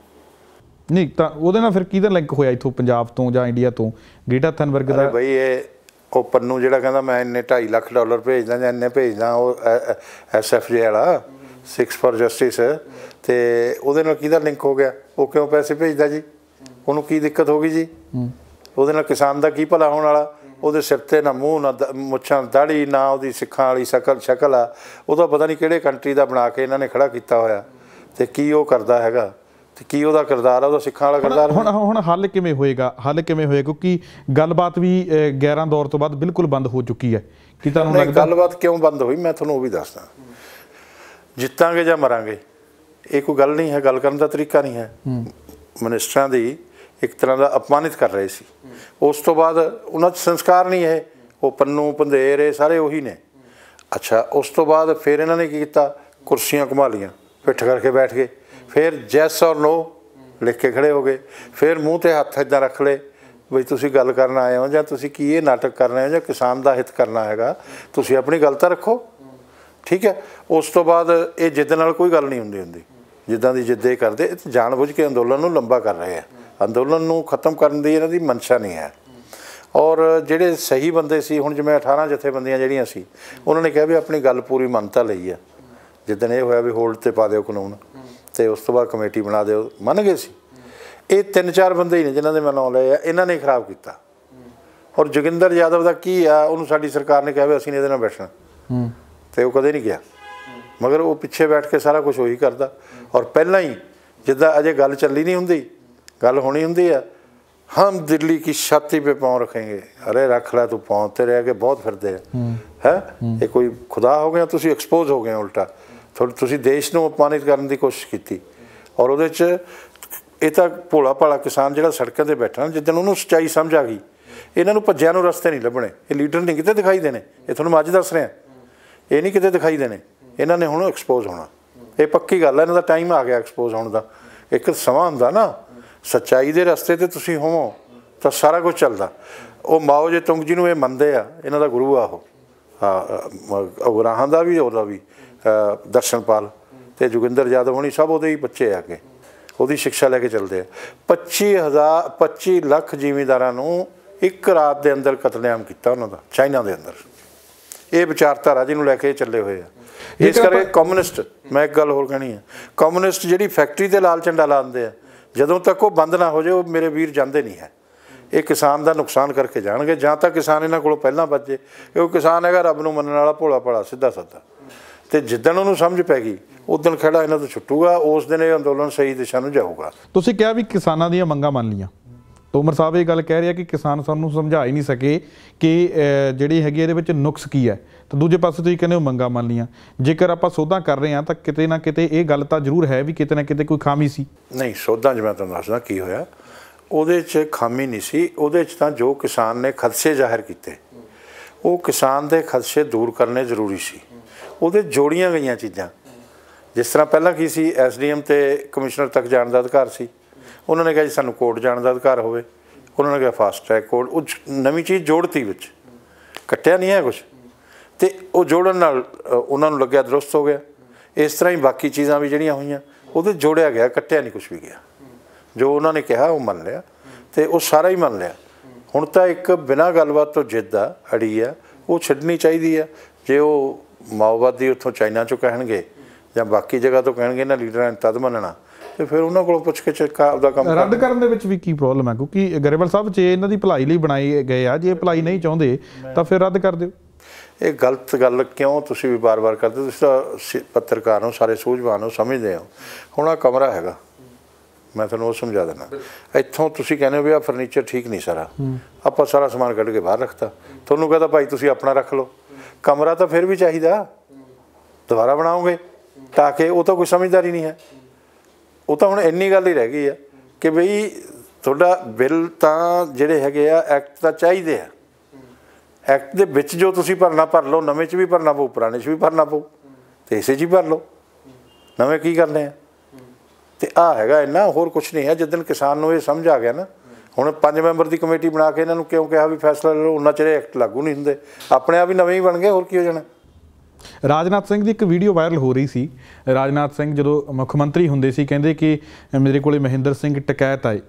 ਨਹੀਂ ਤਾਂ ਉਹਦੇ ਨਾਲ ਫਿਰ ਕਿਹਦਾ ਲਿੰਕ ਹੋਇਆ ਇੱਥੋਂ ਪੰਜਾਬ ਤੋਂ ਜਾਂ ਇੰਡੀਆ ਤੋਂ ਗ੍ਰੇਟਾ ਥਨਬਰਗ ਦਾ? ਬਈ ਇਹ ਉਹ ਪੰਨੂ ਜਿਹੜਾ ਕਹਿੰਦਾ ਮੈਂ ਇੰਨੇ $2.5 ਲੱਖ ਭੇਜਦਾ ਜਾਂ ਇੰਨੇ ਭੇਜਦਾ, ਉਹ SFJ ਵਾਲਾ, ਸਿਕਸ ਫॉर ਜਸਟਿਸ, ਤੇ ਉਹਦੇ ਨਾਲ ਕਿਹਦਾ ਲਿੰਕ ਹੋ ਗਿਆ? ਉਹ ਕਿਉਂ ਪੈਸੇ ਭੇਜਦਾ ਜੀ? ਉਹਨੂੰ ਕੀ ਦਿੱਕਤ ਹੋ ਗਈ ਜੀ? ਉਹਦੇ ਨਾਲ ਕਿਸਾਨ ਦਾ ਕੀ ਭਲਾ ਹੋਣ ਵਾਲਾ? ਉਹਦੇ ਸਿਰ 'ਤੇ ਨਾ ਮੂੰਹ, ਨਾ ਮੁੱਛਾਂ, ਦਾੜੀ, ਨਾ ਉਹਦੀ ਸਿੱਖਾਂ ਵਾਲੀ ਸ਼ਕਲ ਆ, ਉਹਦਾ ਪਤਾ ਨਹੀਂ ਕਿਹੜੇ ਕੰਟਰੀ ਦਾ ਬਣਾ ਕੇ ਇਹਨਾਂ ਨੇ ਖੜਾ ਕੀਤਾ ਹੋਇਆ, ਤੇ ਕੀ ਉਹ ਕਰਦਾ ਹੈਗਾ, ਤੇ ਕੀ ਉਹਦਾ ਕਿਰਦਾਰ ਆ, ਉਹਦਾ ਸਿੱਖਾਂ ਵਾਲਾ ਕਿਰਦਾਰ। ਹੁਣ ਹੱਲ ਕਿਵੇਂ ਹੋਏਗਾ? ਕਿਉਂਕਿ ਗੱਲਬਾਤ ਵੀ 11 ਦੌਰ ਤੋਂ ਬਾਅਦ ਬਿਲਕੁਲ ਬੰਦ ਹੋ ਚੁੱਕੀ ਹੈ। ਕੀ ਤੁਹਾਨੂੰ ਲੱਗਦਾ ਗੱਲਬਾਤ ਕਿਉਂ ਬੰਦ ਹੋਈ? ਮੈਂ ਤੁਹਾਨੂੰ ਉਹ ਵੀ ਦੱਸਦਾ। ਜਿੱਤਾਂਗੇ ਜਾਂ ਮਰਾਂਗੇ ਇਹ ਕੋਈ ਗੱਲ ਨਹੀਂ ਹੈ, ਗੱਲ ਕਰਨ ਦਾ ਤਰੀਕਾ ਨਹੀਂ ਹੈ। ਮਨਿਸਟਰਾਂ ਦੀ ਇੱਕ ਤਰ੍ਹਾਂ ਦਾ ਅਪਮਾਨਿਤ ਕਰ ਰਹੇ ਸੀ। ਉਸ ਤੋਂ ਬਾਅਦ ਉਹਨਾਂ 'ਚ ਸੰਸਕਾਰ ਨਹੀਂ ਹੈ, ਉਹ ਪੰਨੂ ਪੰਧੇਰ ਇਹ ਸਾਰੇ ਉਹੀ ਨੇ। ਅੱਛਾ, ਉਸ ਤੋਂ ਬਾਅਦ ਫਿਰ ਇਹਨਾਂ ਨੇ ਕੀ ਕੀਤਾ? ਕੁਰਸੀਆਂ ਘੁਮਾ ਲਈਆਂ, ਪਿੱਠ ਕਰਕੇ ਬੈਠ ਗਏ, ਫਿਰ ਯੈਸ ਔਰ ਨੋ ਲਿਖ ਕੇ ਖੜੇ ਹੋ ਗਏ, ਫਿਰ ਮੂੰਹ 'ਤੇ ਹੱਥ ਇੱਦਾਂ ਰੱਖ ਲਏ ਬਈ ਤੁਸੀਂ ਗੱਲ ਕਰਨ ਆਏ ਹੋ ਜਾਂ ਤੁਸੀਂ ਕੀ ਇਹ ਨਾਟਕ ਕਰ ਰਹੇ ਹੋ ਜਾਂ ਕਿਸਾਨ ਦਾ ਹਿੱਤ ਕਰਨਾ ਹੈਗਾ, ਤੁਸੀਂ ਆਪਣੀ ਗੱਲ ਤਾਂ ਰੱਖੋ, ਠੀਕ ਹੈ। ਉਸ ਤੋਂ ਬਾਅਦ ਇਹ ਜਿੱਦ ਨਾਲ ਕੋਈ ਗੱਲ ਨਹੀਂ ਹੁੰਦੀ, ਜਿੱਦਾਂ ਦੀ ਜਿੱਦ ਇਹ ਕਰਦੇ, ਇਹ ਜਾਣ ਬੁੱਝ ਕੇ ਅੰਦੋਲਨ ਨੂੰ ਲੰਬਾ ਕਰ ਰਹੇ ਆ। ਅੰਦੋਲਨ ਨੂੰ ਖਤਮ ਕਰਨ ਦੀ ਇਹਨਾਂ ਦੀ ਮਨਸ਼ਾ ਨਹੀਂ ਹੈ। ਔਰ ਜਿਹੜੇ ਸਹੀ ਬੰਦੇ ਸੀ, ਹੁਣ ਜਿਵੇਂ 18 ਜਥੇਬੰਦੀਆਂ ਜਿਹੜੀਆਂ ਸੀ, ਉਹਨਾਂ ਨੇ ਕਿਹਾ ਵੀ ਆਪਣੀ ਗੱਲ ਪੂਰੀ ਮੰਨਤਾ ਲਈ ਆ। ਜਿੱਦਣ ਇਹ ਹੋਇਆ ਵੀ ਹੋਲਡ 'ਤੇ ਪਾ ਦਿਓ ਕਾਨੂੰਨ, ਅਤੇ ਉਸ ਤੋਂ ਬਾਅਦ ਕਮੇਟੀ ਬਣਾ ਦਿਓ, ਮੰਨ ਗਏ ਸੀ। ਇਹ 3-4 ਬੰਦੇ ਹੀ ਨੇ ਜਿਨ੍ਹਾਂ ਦੇ ਮੈਂ ਨਾਂ ਲਏ ਆ, ਇਹਨਾਂ ਨੇ ਖਰਾਬ ਕੀਤਾ। ਔਰ ਜੋਗਿੰਦਰ ਯਾਦਵ ਦਾ ਕੀ ਆ, ਉਹਨੂੰ ਸਾਡੀ ਸਰਕਾਰ ਨੇ ਕਿਹਾ ਵੀ ਅਸੀਂ ਇਹਦੇ ਨਾਲ ਬੈਠਣਾ, ਅਤੇ ਉਹ ਕਦੇ ਨਹੀਂ ਗਿਆ, ਮਗਰ ਉਹ ਪਿੱਛੇ ਬੈਠ ਕੇ ਸਾਰਾ ਕੁਝ ਉਹੀ ਕਰਦਾ। ਔਰ ਪਹਿਲਾਂ ਹੀ ਜਿੱਦਾਂ ਅਜੇ ਗੱਲ ਚੱਲੀ ਨਹੀਂ ਹੁੰਦੀ, ਗੱਲ ਹੋਣੀ ਹੁੰਦੀ ਆ, ਹਮ ਦਿੱਲੀ ਕੀ ਛਾਤੀ 'ਤੇ ਪਾँव ਰੱਖेंगे। ਅਰੇ ਰੱਖ ਲੈ ਤੂੰ, ਪਾँव 'ਤੇ ਰਹਿ ਕੇ ਬਹੁਤ ਫਿਰਦੇ ਹੈ। ਇਹ ਕੋਈ ਖੁਦਾ ਹੋ ਗਿਆ? ਤੁਸੀਂ ਐਕਸਪੋਜ਼ ਹੋ ਗਏ ਉਲਟਾ, ਤੁਸੀਂ ਦੇਸ਼ ਨੂੰ ਅਪਮਾਨਿਤ ਕਰਨ ਦੀ ਕੋਸ਼ਿਸ਼ ਕੀਤੀ। ਔਰ ਉਹਦੇ 'ਚ ਇਹ ਤਾਂ ਭੋਲਾ ਭਾਲਾ ਕਿਸਾਨ ਜਿਹੜਾ ਸੜਕਾਂ 'ਤੇ ਬੈਠਾ, ਜਿੱਦਣ ਉਹਨੂੰ ਸੱਚਾਈ ਸਮਝ ਆ ਗਈ, ਇਹਨਾਂ ਨੂੰ ਭੱਜਿਆਂ ਨੂੰ ਰਸਤੇ ਨਹੀਂ ਲੱਭਣੇ। ਇਹ ਲੀਡਰ ਨਹੀਂ ਕਿਤੇ ਦਿਖਾਈ ਦੇਣੇ, ਇਹ ਤੁਹਾਨੂੰ ਮੈਂ ਅੱਜ ਦੱਸ ਰਿਹਾ, ਇਹ ਨਹੀਂ ਕਿਤੇ ਦਿਖਾਈ ਦੇਣੇ। ਇਹਨਾਂ ਨੇ ਹੁਣ ਐਕਸਪੋਜ਼ ਹੋਣਾ, ਇਹ ਪੱਕੀ ਗੱਲ ਹੈ। ਇਹਨਾਂ ਦਾ ਟਾਈਮ ਆ ਗਿਆ ਐਕਸਪੋਜ਼ ਹੋਣ ਦਾ। ਇੱਕ ਸਮਾਂ ਹੁੰਦਾ ਨਾ, ਸੱਚਾਈ ਦੇ ਰਸਤੇ 'ਤੇ ਤੁਸੀਂ ਹੋਵੋ ਤਾਂ ਸਾਰਾ ਕੁਝ ਚੱਲਦਾ। ਉਹ ਮਾਓ ਜੇ ਤੁੰਗ ਜੀ ਨੂੰ ਇਹ ਮੰਨਦੇ ਆ, ਇਹਨਾਂ ਦਾ ਗੁਰੂ ਆ ਉਹ, ਉਗਰਾਹਾਂ ਦਾ ਵੀ, ਉਹਦਾ ਵੀ ਦਰਸ਼ਨਪਾਲ ਅਤੇ ਜੋਗਿੰਦਰ ਯਾਦਵ ਹੋਣੀ ਸਭ ਉਹਦੇ ਹੀ ਬੱਚੇ ਆ ਕੇ, ਉਹਦੀ ਸਿੱਖਿਆ ਲੈ ਕੇ ਚੱਲਦੇ ਆ। 25 ਲੱਖ ਜ਼ਿਮੀਂਦਾਰਾਂ ਨੂੰ ਇੱਕ ਰਾਤ ਦੇ ਅੰਦਰ ਕਤਲੇਆਮ ਕੀਤਾ ਉਹਨਾਂ ਦਾ, ਚਾਈਨਾ ਦੇ ਅੰਦਰ। ਇਹ ਵਿਚਾਰਧਾਰਾ ਜਿਹਨੂੰ ਲੈ ਕੇ ਚੱਲੇ ਹੋਏ ਆ। ਇਸ ਕਰਕੇ ਕਮਿਊਨਿਸਟ, ਮੈਂ ਇੱਕ ਗੱਲ ਹੋਰ ਕਹਿਣੀ ਹੈ, ਕਮਿਊਨਿਸਟ ਜਿਹੜੀ ਫੈਕਟਰੀ 'ਤੇ ਲਾਲ ਝੰਡਾ ਲਾਉਂਦੇ ਆ, ਜਦੋਂ ਤੱਕ ਉਹ ਬੰਦ ਨਾ ਹੋ ਜਾਏ, ਉਹ ਮੇਰੇ ਵੀਰ ਜਾਂਦੇ ਨਹੀਂ ਹੈ। ਇਹ ਕਿਸਾਨ ਦਾ ਨੁਕਸਾਨ ਕਰਕੇ ਜਾਣਗੇ, ਜਾਂ ਤਾਂ ਕਿਸਾਨ ਇਹਨਾਂ ਕੋਲੋਂ ਪਹਿਲਾਂ ਬਚ ਜੇ। ਉਹ ਕਿਸਾਨ ਹੈਗਾ ਰੱਬ ਨੂੰ ਮੰਨਣ ਵਾਲਾ, ਭੋਲਾ ਭਾਲਾ, ਸਿੱਧਾ ਸਾਦਾ, ਅਤੇ ਜਿੱਦਣ ਉਹਨੂੰ ਸਮਝ ਪੈ ਗਈ ਉਦਣ ਖਹਿੜਾ ਇਹਨਾਂ ਤੋਂ ਛੁੱਟੂਗਾ, ਉਸ ਦਿਨ ਇਹ ਅੰਦੋਲਨ ਸਹੀ ਦਿਸ਼ਾ ਨੂੰ ਜਾਊਗਾ। ਤੁਸੀਂ ਕਿਹਾ ਵੀ ਕਿਸਾਨਾਂ ਦੀਆਂ ਮੰਗਾਂ ਮੰਨ ਲਈਆਂ, ਤੋਮਰ ਸਾਹਿਬ ਇਹ ਗੱਲ ਕਹਿ ਰਿਹਾ ਕਿ ਕਿਸਾਨ ਸਾਨੂੰ ਸਮਝਾ ਹੀ ਨਹੀਂ ਸਕੇ ਕਿ ਜਿਹੜੀ ਹੈਗੀ ਇਹਦੇ ਵਿੱਚ ਨੁਕਸ ਕੀ ਹੈ, ਤਾਂ ਦੂਜੇ ਪਾਸੇ ਤੁਸੀਂ ਕਹਿੰਦੇ ਹੋ ਮੰਗਾਂ ਮੰਨ ਲਈਆਂ। ਜੇਕਰ ਆਪਾਂ ਸੋਧਾਂ ਕਰ ਰਹੇ ਹਾਂ ਤਾਂ ਕਿਤੇ ਨਾ ਕਿਤੇ ਇਹ ਗੱਲ ਤਾਂ ਜ਼ਰੂਰ ਹੈ ਵੀ ਕਿਤੇ ਨਾ ਕਿਤੇ ਕੋਈ ਖਾਮੀ ਸੀ। ਨਹੀਂ, ਸੋਧਾਂ 'ਚ ਮੈਂ ਤੁਹਾਨੂੰ ਦੱਸਦਾ ਕੀ ਹੋਇਆ। ਉਹਦੇ 'ਚ ਖਾਮੀ ਨਹੀਂ ਸੀ, ਉਹਦੇ 'ਚ ਤਾਂ ਜੋ ਕਿਸਾਨ ਨੇ ਖਦਸ਼ੇ ਜ਼ਾਹਿਰ ਕੀਤੇ, ਉਹ ਕਿਸਾਨ ਦੇ ਖਦਸ਼ੇ ਦੂਰ ਕਰਨੇ ਜ਼ਰੂਰੀ ਸੀ। ਉਹਦੇ ਜੋੜੀਆਂ ਗਈਆਂ ਚੀਜ਼ਾਂ, ਜਿਸ ਤਰ੍ਹਾਂ ਪਹਿਲਾਂ ਕੀ ਸੀ, SDM ਤੇ ਕਮਿਸ਼ਨਰ ਤੱਕ ਜਾਣ ਦਾ ਅਧਿਕਾਰ ਸੀ। ਉਹਨਾਂ ਨੇ ਕਿਹਾ ਜੀ ਸਾਨੂੰ ਕੋਰਟ ਜਾਣ ਦਾ ਅਧਿਕਾਰ ਹੋਵੇ, ਉਹਨਾਂ ਨੇ ਕਿਹਾ ਫਾਸਟ ਟਰੈਕ ਕੋਰਟ। ਉਹ ਨਵੀਂ ਚੀਜ਼ ਜੋੜਤੀ, ਵਿੱਚ ਕੱਟਿਆ ਨਹੀਂ ਹੈ ਕੁਛ, ਅਤੇ ਉਹ ਜੋੜਨ ਨਾਲ ਉਹਨਾਂ ਨੂੰ ਲੱਗਿਆ ਦਰੁਸਤ ਹੋ ਗਿਆ। ਇਸ ਤਰ੍ਹਾਂ ਹੀ ਬਾਕੀ ਚੀਜ਼ਾਂ ਵੀ ਜਿਹੜੀਆਂ ਹੋਈਆਂ ਉਹਦੇ ਜੋੜਿਆ ਗਿਆ, ਕੱਟਿਆ ਨਹੀਂ ਕੁਛ ਵੀ ਗਿਆ। ਜੋ ਉਹਨਾਂ ਨੇ ਕਿਹਾ ਉਹ ਮੰਨ ਲਿਆ, ਅਤੇ ਉਹ ਸਾਰਾ ਹੀ ਮੰਨ ਲਿਆ। ਹੁਣ ਤਾਂ ਇੱਕ ਬਿਨਾਂ ਗੱਲਬਾਤ ਤੋਂ ਜਿੱਦ ਆ, ਅੜੀ ਆ, ਉਹ ਛੱਡਣੀ ਚਾਹੀਦੀ ਆ। ਜੇ ਉਹ ਮਾਓਵਾਦੀ ਉੱਥੋਂ ਚਾਈਨਾ 'ਚੋਂ ਕਹਿਣਗੇ ਜਾਂ ਬਾਕੀ ਜਗ੍ਹਾ ਤੋਂ ਕਹਿਣਗੇ ਇਹਨਾਂ ਲੀਡਰਾਂ ਨੇ ਤਦ ਮੰਨਣਾ, ਅਤੇ ਫਿਰ ਉਹਨਾਂ ਕੋਲੋਂ ਪੁੱਛ ਕੇ ਆਪਦਾ ਕੰਮ ਰੱਦ ਕਰਨ ਦੇ ਵਿੱਚ ਵੀ ਕੀ ਪ੍ਰੋਬਲਮ ਹੈ? ਕਿਉਂਕਿ ਗਰੇਵਾਲ ਸਾਹਿਬ ਜੇ ਇਹਨਾਂ ਦੀ ਭਲਾਈ ਲਈ ਬਣਾਏ ਗਏ ਆ, ਜੇ ਭਲਾਈ ਨਹੀਂ ਚਾਹੁੰਦੇ ਤਾਂ ਫਿਰ ਰੱਦ ਕਰ ਦਿਓ। ਇਹ ਗਲਤ ਗੱਲ ਕਿਉਂ ਤੁਸੀਂ ਵੀ ਵਾਰ-ਵਾਰ ਕਰਦੇ? ਤੁਸੀਂ ਤਾਂ ਪੱਤਰਕਾਰ ਹੋ, ਸਾਰੇ ਸੂਝਵਾਨ ਹੋ, ਸਮਝਦੇ ਹੋ। ਹੁਣ ਆਹ ਕਮਰਾ ਹੈਗਾ, ਮੈਂ ਤੁਹਾਨੂੰ ਉਹ ਸਮਝਾ ਦੇਣਾ। ਇੱਥੋਂ ਤੁਸੀਂ ਕਹਿੰਦੇ ਹੋ ਵੀ ਆਹ ਫਰਨੀਚਰ ਠੀਕ ਨਹੀਂ ਸਾਰਾ, ਆਪਾਂ ਸਾਰਾ ਸਮਾਨ ਕੱਢ ਕੇ ਬਾਹਰ ਰੱਖਤਾ। ਤੁਹਾਨੂੰ ਕਹਿੰਦਾ ਭਾਈ ਤੁਸੀਂ ਆਪਣਾ ਰੱਖ ਲਓ। ਕਮਰਾ ਤਾਂ ਫਿਰ ਵੀ ਚਾਹੀਦਾ, ਦੁਬਾਰਾ ਬਣਾਓਗੇ ਤਾਂ ਕਿ ਉਹ ਤਾਂ ਕੋਈ ਸਮਝਦਾਰੀ ਨਹੀਂ ਹੈ। ਉਹ ਤਾਂ ਹੁਣ ਇੰਨੀ ਗੱਲ ਹੀ ਰਹਿ ਗਈ ਆ ਕਿ ਬਈ ਤੁਹਾਡਾ ਬਿੱਲ ਤਾਂ ਜਿਹੜੇ ਹੈਗੇ ਆ, ਐਕਟ ਤਾਂ ਚਾਹੀਦੇ ਆ, ਐਕਟ ਦੇ ਵਿੱਚ ਜੋ ਤੁਸੀਂ ਭਰਨਾ ਭਰ ਲਓ, ਨਵੇਂ 'ਚ ਵੀ ਭਰਨਾ ਪਊ, ਪੁਰਾਣੇ 'ਚ ਵੀ ਭਰਨਾ ਪਊ, ਤੇ ਇਸੇ 'ਚ ਹੀ ਭਰ ਲਓ। ਨਵੇਂ ਕੀ ਕਰਨੇ ਆ? ਤੇ ਆਹ ਹੈਗਾ ਇੰਨਾ, ਹੋਰ ਕੁਛ ਨਹੀਂ ਹੈ। ਜਿੱਦਣ ਕਿਸਾਨ ਨੂੰ ਇਹ ਸਮਝ ਆ ਗਿਆ ਨਾ, ਹੁਣ 5 ਮੈਂਬਰ ਦੀ ਕਮੇਟੀ ਬਣਾ ਕੇ ਇਹਨਾਂ ਨੂੰ ਕਿਉਂ ਕਿਹਾ ਵੀ ਫੈਸਲਾ ਲੈ ਲਓ, ਉਹਨਾਂ ਚਿਰ ਐਕਟ ਲਾਗੂ ਨਹੀਂ ਹੁੰਦੇ, ਆਪਣੇ ਆਪ ਹੀ ਨਵੇਂ ਹੀ ਬਣ ਗਏ, ਹੋਰ ਕੀ ਹੋ ਜਾਣਾ। ਰਾਜਨਾਥ ਸਿੰਘ ਦੀ ਇੱਕ ਵੀਡੀਓ ਵਾਇਰਲ ਹੋ ਰਹੀ ਸੀ। ਰਾਜਨਾਥ ਸਿੰਘ ਜਦੋਂ ਮੁੱਖ ਮੰਤਰੀ ਹੁੰਦੇ ਸੀ, ਕਹਿੰਦੇ ਕਿ ਮੇਰੇ ਕੋਲੇ ਮਹਿੰਦਰ ਸਿੰਘ ਟਕੈਤ ਆਏ,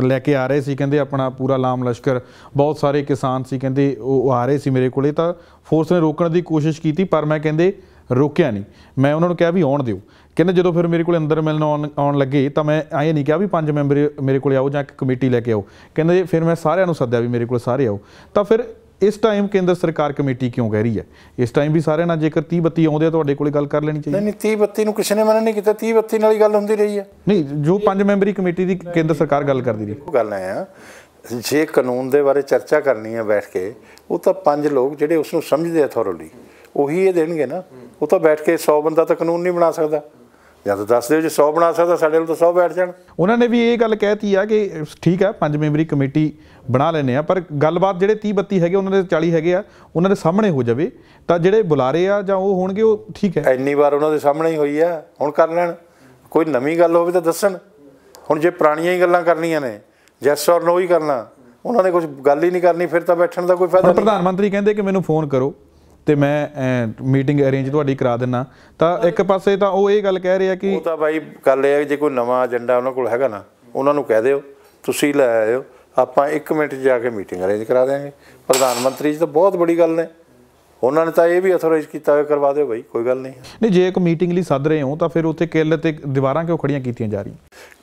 ਲੈ ਕੇ ਆ ਰਹੇ ਸੀ, ਕਹਿੰਦੇ ਆਪਣਾ ਪੂਰਾ ਲਾਮ ਲਸ਼ਕਰ, ਬਹੁਤ ਸਾਰੇ ਕਿਸਾਨ ਸੀ, ਕਹਿੰਦੇ ਉਹ ਆ ਰਹੇ ਸੀ ਮੇਰੇ ਕੋਲੇ, ਤਾਂ ਫੋਰਸ ਨੇ ਰੋਕਣ ਦੀ ਕੋਸ਼ਿਸ਼ ਕੀਤੀ ਪਰ ਮੈਂ ਕਹਿੰਦੇ ਰੋਕਿਆ ਨਹੀਂ। ਮੈਂ ਉਹਨਾਂ ਨੂੰ ਕਿਹਾ ਵੀ ਆਉਣ ਦਿਓ। ਕਹਿੰਦੇ ਜਦੋਂ ਫਿਰ ਮੇਰੇ ਕੋਲ ਅੰਦਰ ਮਿਲਣ ਆਉਣ ਲੱਗੇ ਤਾਂ ਮੈਂ ਐਂ ਨਹੀਂ ਕਿਹਾ ਵੀ 5 ਮੈਂਬਰ ਮੇਰੇ ਕੋਲ ਆਓ ਜਾਂ ਇੱਕ ਕਮੇਟੀ ਲੈ ਕੇ ਆਓ। ਕਹਿੰਦੇ ਫਿਰ ਮੈਂ ਸਾਰਿਆਂ ਨੂੰ ਸੱਦਿਆ ਵੀ ਮੇਰੇ ਕੋਲ ਸਾਰੇ ਆਓ। ਤਾਂ ਫਿਰ ਇਸ ਟਾਈਮ ਕੇਂਦਰ ਸਰਕਾਰ ਕਮੇਟੀ ਕਿਉਂ ਕਹਿ ਰਹੀ ਹੈ? ਇਸ ਟਾਈਮ ਵੀ ਸਾਰਿਆਂ ਨਾਲ ਜੇਕਰ 30-32 ਆਉਂਦੇ ਆ ਤੁਹਾਡੇ ਕੋਲ ਗੱਲ ਕਰ ਲੈਣੀ ਚਾਹੀਦੀ। ਨਹੀਂ 30-32 ਨੂੰ ਕਿਸੇ ਨੇ ਮਨਾ ਨਹੀਂ ਕੀਤਾ, 30-32 ਨਾਲ ਹੀ ਗੱਲ ਹੁੰਦੀ ਰਹੀ ਹੈ। ਨਹੀਂ, ਜੋ 5 ਮੈਂਬਰੀ ਕਮੇਟੀ ਦੀ ਕੇਂਦਰ ਸਰਕਾਰ ਗੱਲ ਕਰਦੀ ਰਹੀ। ਉਹ ਗੱਲ ਐ ਆ, ਜੇ ਕਾਨੂੰਨ ਦੇ ਬਾਰੇ ਚਰਚਾ ਕਰਨੀ ਹੈ ਬੈਠ ਕੇ, ਉਹ ਤਾਂ 5 ਲੋਕ ਜਿਹੜੇ ਉਸ ਨੂੰ ਸਮਝਦੇ ਆ ਥੋਰਲੀ, ਉਹੀ ਇਹ ਦੇਣਗੇ ਨਾ। ਉਹ ਤਾਂ ਬੈਠ ਕੇ 100 ਬੰਦਾ ਤਾਂ ਕਾਨੂੰਨ ਨਹੀਂ ਬਣਾ ਸਕਦਾ, ਜਾਂ ਤਾਂ ਦੱਸ ਦਿਓ ਜੇ 100 ਬਣਾ ਸਕਦਾ, ਸਾਡੇ ਵੱਲ ਤਾਂ 100 ਬੈਠ ਜਾਣ। ਉਹਨਾਂ ਨੇ ਵੀ ਇਹ ਗੱਲ ਕਹਿਤੀ ਆ ਕਿ ਠੀਕ ਹੈ 5 ਮੈਂਬਰੀ ਕਮੇਟੀ ਬਣਾ ਲੈਂਦੇ ਆ, ਪਰ ਗੱਲਬਾਤ ਜਿਹੜੇ 30-32 ਹੈਗੇ, ਉਹਨਾਂ ਦੇ 40 ਹੈਗੇ ਆ, ਉਹਨਾਂ ਦੇ ਸਾਹਮਣੇ ਹੋ ਜਾਵੇ ਤਾਂ ਜਿਹੜੇ ਬੁਲਾਰੇ ਆ ਜਾਂ ਉਹ ਹੋਣਗੇ ਉਹ ਠੀਕ ਹੈ। ਇੰਨੀ ਵਾਰ ਉਹਨਾਂ ਦੇ ਸਾਹਮਣੇ ਹੀ ਹੋਈ ਆ, ਹੁਣ ਕਰ ਲੈਣ। ਕੋਈ ਨਵੀਂ ਗੱਲ ਹੋਵੇ ਤਾਂ ਦੱਸਣ। ਹੁਣ ਜੇ ਪੁਰਾਣੀਆਂ ਹੀ ਗੱਲਾਂ ਕਰਨੀਆਂ ਨੇ, ਯੈਸ ਔਰ ਨੋ ਹੀ ਕਰਨਾ, ਉਹਨਾਂ ਨੇ ਕੁਝ ਗੱਲ ਹੀ ਨਹੀਂ ਕਰਨੀ, ਫਿਰ ਤਾਂ ਬੈਠਣ ਦਾ ਕੋਈ ਫਾਇਦਾ ਨਹੀਂ। ਪ੍ਰਧਾਨ ਮੰਤਰੀ ਕਹਿੰਦੇ ਕਿ ਮੈਨੂੰ ਫੋਨ ਕਰੋ ਤੇ ਮੈਂ ਮੀਟਿੰਗ ਅਰੇਂਜ ਤੁਹਾਡੀ ਕਰਾ ਦਿੰਦਾ, ਤਾਂ ਇੱਕ ਪਾਸੇ ਤਾਂ ਉਹ ਇਹ ਗੱਲ ਕਹਿ ਰਹੇ ਆ ਕਿ ਉਹ ਤਾਂ ਬਾਈ ਗੱਲ ਇਹ ਹੈ, ਜੇ ਕੋਈ ਨਵਾਂ ਏਜੰਡਾ ਉਹਨਾਂ ਕੋਲ ਹੈਗਾ ਨਾ, ਉਹਨਾਂ ਨੂੰ ਕਹਿ ਦਿਓ ਤੁਸੀਂ ਲੈ ਆਇਓ, ਆਪਾਂ 1 ਮਿੰਟ 'ਚ ਜਾ ਕੇ ਮੀਟਿੰਗ ਅਰੇਂਜ ਕਰਾ ਦਿਆਂਗੇ। ਪ੍ਰਧਾਨ ਮੰਤਰੀ ਜੀ ਤਾਂ ਬਹੁਤ ਬੜੀ ਗੱਲ ਨੇ, ਉਹਨਾਂ ਨੇ ਤਾਂ ਇਹ ਵੀ ਅਥੋਰਾਈਜ਼ ਕੀਤਾ ਹੋਇਆ, ਕਰਵਾ ਦਿਓ ਬਾਈ, ਕੋਈ ਗੱਲ ਨਹੀਂ। ਜੇ ਇੱਕ ਮੀਟਿੰਗ ਲਈ ਸੱਦ ਰਹੇ ਹੋ ਤਾਂ ਫਿਰ ਉੱਥੇ ਕਿੱਲ ਤੇ ਦੀਵਾਰਾਂ ਕਿਉਂ ਖੜੀਆਂ ਕੀਤੀਆਂ ਜਾ ਰਹੀਆਂ?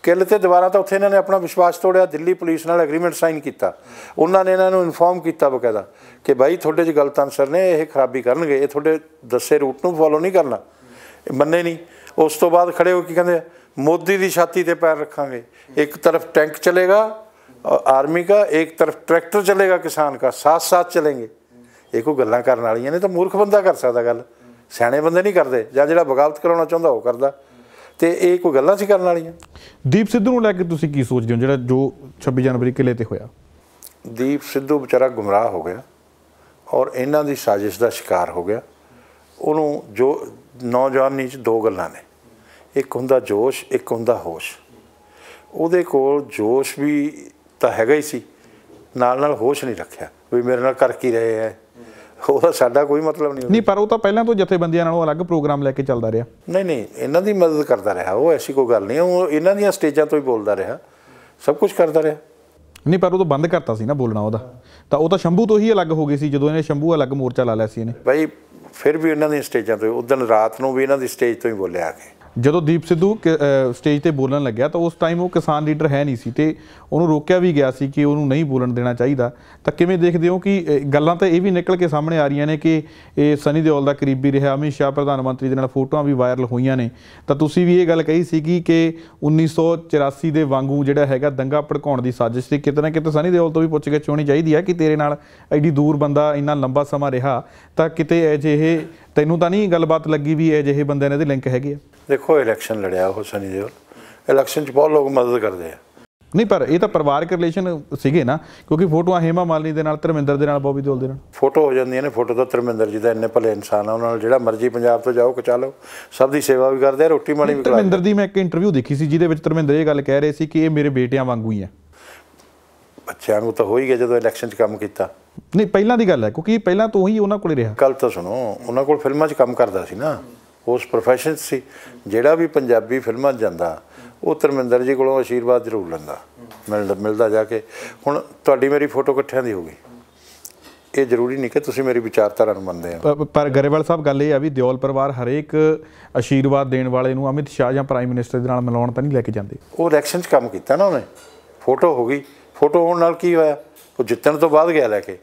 ਕਿੱਲ ਤੇ ਦੀਵਾਰਾਂ ਤਾਂ ਉੱਥੇ ਇਹਨਾਂ ਨੇ ਆਪਣਾ ਵਿਸ਼ਵਾਸ ਤੋੜਿਆ, ਦਿੱਲੀ ਪੁਲਿਸ ਨਾਲ ਐਗਰੀਮੈਂਟ ਸਾਈਨ ਕੀਤਾ, ਉਹਨਾਂ ਨੇ ਇਹਨਾਂ ਨੂੰ ਇਨਫੋਰਮ ਕੀਤਾ ਬਕਾਇਦਾ ਕਿ ਬਾਈ ਤੁਹਾਡੇ 'ਚ ਗਲਤ ਆਨਸਰ ਨੇ, ਇਹ ਖਰਾਬੀ ਕਰਨਗੇ, ਇਹ ਤੁਹਾਡੇ ਦੱਸੇ ਰੂਟ ਨੂੰ ਫੋਲੋ ਨਹੀਂ ਕਰਨਾ। ਮੰਨੇ ਨਹੀਂ। ਉਸ ਤੋਂ ਬਾਅਦ ਖੜੇ ਹੋ ਕੇ ਕਹਿੰਦੇ ਮੋਦੀ ਦੀ ਛਾਤੀ ਤੇ ਪੈਰ ਰੱਖਾਂਗੇ, ਇੱਕ ਤਰਫ ਟੈਂਕ ਚਲੇਗਾ ਆर्मी का, एक तरफ ट्रैक्टर चलेगा किसान का, साथ साथ चलेंगे। ये कोई गल्लां करन वालियां ने, तो मूर्ख बंदा कर सकदा गल, सियाणे बंदे नहीं करदे, जां जिहड़ा बगावत कराउणा चाहुंदा वो करदा। ते ये कोई गल्लां सी करन वालियां। दीप सिद्धू नूं लैके तुसीं की सोचदे हो, जिहड़ा जो 26 जनवरी किले ते होया? दीप सिद्धू बेचारा गुमराह हो गया और इन्हां दी साजिश दा शिकार हो गया। उहनूं जो नौजवानी च 2 गल्लां ने, एक हुंदा जोश, एक हुंदा होश। ਉਹਦੇ ਕੋਲ ਜੋਸ਼ ਵੀ ਤਾਂ ਹੈਗਾ ਹੀ ਸੀ, ਨਾਲ ਹੋਸ਼ ਨਹੀਂ ਰੱਖਿਆ ਵੀ ਮੇਰੇ ਨਾਲ ਕਰ ਕੀ ਰਹੇ ਹੈ, ਉਹਦਾ ਸਾਡਾ ਕੋਈ ਮਤਲਬ ਨਹੀਂ। ਪਰ ਉਹ ਤਾਂ ਪਹਿਲਾਂ ਤੋਂ ਜਥੇਬੰਦੀਆਂ ਨਾਲੋਂ ਅਲੱਗ ਪ੍ਰੋਗਰਾਮ ਲੈ ਕੇ ਚੱਲਦਾ ਰਿਹਾ। ਨਹੀਂ ਇਹਨਾਂ ਦੀ ਮਦਦ ਕਰਦਾ ਰਿਹਾ, ਉਹ ਐਸੀ ਕੋਈ ਗੱਲ ਨਹੀਂ, ਉਹ ਇਹਨਾਂ ਦੀਆਂ ਸਟੇਜਾਂ ਤੋਂ ਹੀ ਬੋਲਦਾ ਰਿਹਾ, ਸਭ ਕੁਝ ਕਰਦਾ ਰਿਹਾ। ਨਹੀਂ, ਪਰ ਉਹ ਤਾਂ ਬੰਦ ਕਰਤਾ ਸੀ ਨਾ ਬੋਲਣਾ ਉਹਦਾ, ਤਾਂ ਉਹ ਤਾਂ ਸ਼ੰਭੂ ਤੋਂ ਹੀ ਅਲੱਗ ਹੋ ਗਈ ਸੀ ਜਦੋਂ ਇਹਨੇ ਸ਼ੰਭੂ ਅਲੱਗ ਮੋਰਚਾ ਲਾ ਲਿਆ ਸੀ ਇਹਨੇ। ਬਾਈ ਫਿਰ ਵੀ ਇਹਨਾਂ ਦੀਆਂ ਸਟੇਜਾਂ ਤੋਂ, ਉਸ ਦਿਨ ਰਾਤ ਨੂੰ ਵੀ ਇਹਨਾਂ ਦੀ ਸਟੇਜ ਤੋਂ ਹੀ ਬੋਲਿਆ ਆ ਕੇ। ਜਦੋਂ ਦੀਪ ਸਿੱਧੂ ਸਟੇਜ ਤੇ ਬੋਲਣ ਲੱਗਿਆ ਤਾਂ ਉਸ ਟਾਈਮ ਉਹ ਕਿਸਾਨ ਲੀਡਰ ਹੈ ਨਹੀਂ ਸੀ ਤੇ ਉਹਨੂੰ ਰੋਕਿਆ ਵੀ ਗਿਆ ਸੀ ਕਿ ਉਹਨੂੰ ਨਹੀਂ ਬੋਲਣ ਦੇਣਾ ਚਾਹੀਦਾ। ਤਾਂ ਕਿਵੇਂ ਦੇਖਦੇ ਹੋ ਕਿ ਗੱਲਾਂ ਤਾਂ ਇਹ ਵੀ ਨਿਕਲ ਕੇ ਸਾਹਮਣੇ ਆ ਰਹੀਆਂ ਨੇ ਕਿ ਇਹ ਸਨੀ ਦਿਓਲ ਦਾ ਕਰੀਬੀ ਰਿਹਾ, ਅਮਿਤ ਸ਼ਾਹ ਪ੍ਰਧਾਨ ਮੰਤਰੀ ਦੇ ਨਾਲ ਫੋਟੋਆਂ ਵੀ ਵਾਇਰਲ ਹੋਈਆਂ ਨੇ, ਤਾਂ ਤੁਸੀਂ ਵੀ ਇਹ ਗੱਲ ਕਹੀ ਸੀਗੀ ਕਿ 1984 ਦੇ ਵਾਂਗੂ ਜਿਹੜਾ ਹੈਗਾ ਦੰਗਾ ਭੜਕਾਉਣ ਦੀ ਸਾਜ਼ਿਸ਼ ਸੀ। ਕਿਤੇ ਨਾ ਕਿਤੇ ਸਨੀ ਦਿਓਲ ਤੋਂ ਵੀ ਪੁੱਛਗਿੱਛ ਹੋਣੀ ਚਾਹੀਦੀ ਹੈ ਕਿ ਤੇਰੇ ਨਾਲ ਐਡੀ ਦੂਰ ਬੰਦਾ ਇੰਨਾ ਲੰਬਾ ਸਮਾਂ ਰਿਹਾ, ਤਾਂ ਕਿਤੇ ਅਜਿਹੇ ਤੈਨੂੰ ਤਾਂ ਨਹੀਂ ਗੱਲਬਾਤ ਲੱਗੀ ਵੀ ਅਜਿਹੇ ਬੰਦਿਆਂ ਨਾਲ ਇਹਦੇ ਲਿੰਕ ਹੈਗੇ ਆ? ਦੇਖੋ ਇਲੈਕਸ਼ਨ ਲੜਿਆ ਉਹ ਸਨੀ ਦਿਓਲ, ਇਲੈਕਸ਼ਨ 'ਚ ਬਹੁਤ ਲੋਕ ਮਦਦ ਕਰਦੇ ਆ। ਨਹੀਂ, ਪਰ ਇਹ ਤਾਂ ਪਰਿਵਾਰਕ ਰਿਲੇਸ਼ਨ ਸੀਗੇ ਨਾ, ਕਿਉਂਕਿ ਫੋਟੋਆਂ ਹੇਮਾ ਮਾਲਿਨੀ ਦੇ ਨਾਲ, ਧਰਮਿੰਦਰ ਦੇ ਨਾਲ, ਬੋਬੀ ਦਿਓਲ ਦੇ ਨਾਲ ਫੋਟੋ ਹੋ ਜਾਂਦੀਆਂ ਨੇ। ਫੋਟੋ ਤਾਂ ਧਰਮਿੰਦਰ ਜੀ ਦਾ ਇੰਨੇ ਭਲੇ ਇਨਸਾਨ ਆ, ਉਹਨਾਂ ਨਾਲ ਜਿਹੜਾ ਮਰਜ਼ੀ ਪੰਜਾਬ ਤੋਂ ਜਾਓ ਖਿਚਾ ਲਓ, ਸਭ ਦੀ ਸੇਵਾ ਵੀ ਕਰਦੇ ਆ, ਰੋਟੀ ਪਾਣੀ ਵੀ। ਧਰਮਿੰਦਰ ਦੀ ਮੈਂ ਇੱਕ ਇੰਟਰਵਿਊ ਦੇਖੀ ਸੀ ਜਿਹਦੇ ਵਿੱਚ ਧਰਮਿੰਦਰ ਇਹ ਗੱਲ ਕਹਿ ਰਹੇ ਸੀ ਕਿ ਇਹ ਮੇਰੇ ਬੇਟਿਆਂ ਵਾਂਗੂ ਹੀ ਆ। ਬੱਚਿਆਂ ਨੂੰ ਤਾਂ ਹੋ ਹੀ ਗਿਆ ਜਦੋਂ ਇਲੈਕਸ਼ਨ 'ਚ ਕੰਮ ਕੀਤਾ। ਨਹੀਂ, ਪਹਿਲਾਂ ਦੀ ਗੱਲ ਹੈ ਕਿਉਂਕਿ ਪਹਿਲਾਂ ਤੋਂ ਹੀ ਉਹਨਾਂ ਕੋਲੇ ਰਿਹਾ। ਗੱਲ ਤਾਂ ਸੁਣੋ, ਉਹਨਾਂ ਕੋਲ ਫਿਲਮਾਂ 'ਚ ਕੰਮ ਕਰਦਾ ਸੀ ਨਾ, ਉਸ ਪ੍ਰੋਫੈਸ਼ਨ ਸੀ। ਜਿਹੜਾ ਵੀ ਪੰਜਾਬੀ ਫਿਲਮਾਂ 'ਚ ਜਾਂਦਾ ਉਹ ਧਰਮਿੰਦਰ ਜੀ ਕੋਲੋਂ ਆਸ਼ੀਰਵਾਦ ਜ਼ਰੂਰ ਲੈਂਦਾ, ਮਿਲਦਾ ਜਾ ਕੇ। ਹੁਣ ਤੁਹਾਡੀ ਮੇਰੀ ਫੋਟੋ ਇਕੱਠਿਆਂ ਦੀ ਹੋ ਗਈ, ਇਹ ਜ਼ਰੂਰੀ ਨਹੀਂ ਕਿ ਤੁਸੀਂ ਮੇਰੀ ਵਿਚਾਰਧਾਰਾ ਨੂੰ ਮੰਨਦੇ ਹੋ। ਪਰ ਗਰੇਵਾਲ ਸਾਹਿਬ ਗੱਲ ਇਹ ਆ ਵੀ ਦਿਓਲ ਪਰਿਵਾਰ ਹਰੇਕ ਆਸ਼ੀਰਵਾਦ ਦੇਣ ਵਾਲੇ ਨੂੰ ਅਮਿਤ ਸ਼ਾਹ ਜਾਂ ਪ੍ਰਾਈਮ ਮਿਨਿਸਟਰ ਦੇ ਨਾਲ ਮਿਲਾਉਣ ਤਾਂ ਨਹੀਂ ਲੈ ਕੇ ਜਾਂਦੇ। ਉਹ ਇਲੈਕਸ਼ਨ 'ਚ ਕੰਮ ਕੀਤਾ ਨਾ ਉਹਨੇ, ਫੋਟੋ ਹੋ ਗਈ। ਫੋਟੋ ਹੋਣ ਨਾਲ ਕੀ ਹੋਇਆ? ਉਹ ਜਿੱਤਣ ਤੋਂ ਬਾਅਦ ਗਿਆ ਲੈ ਕੇ।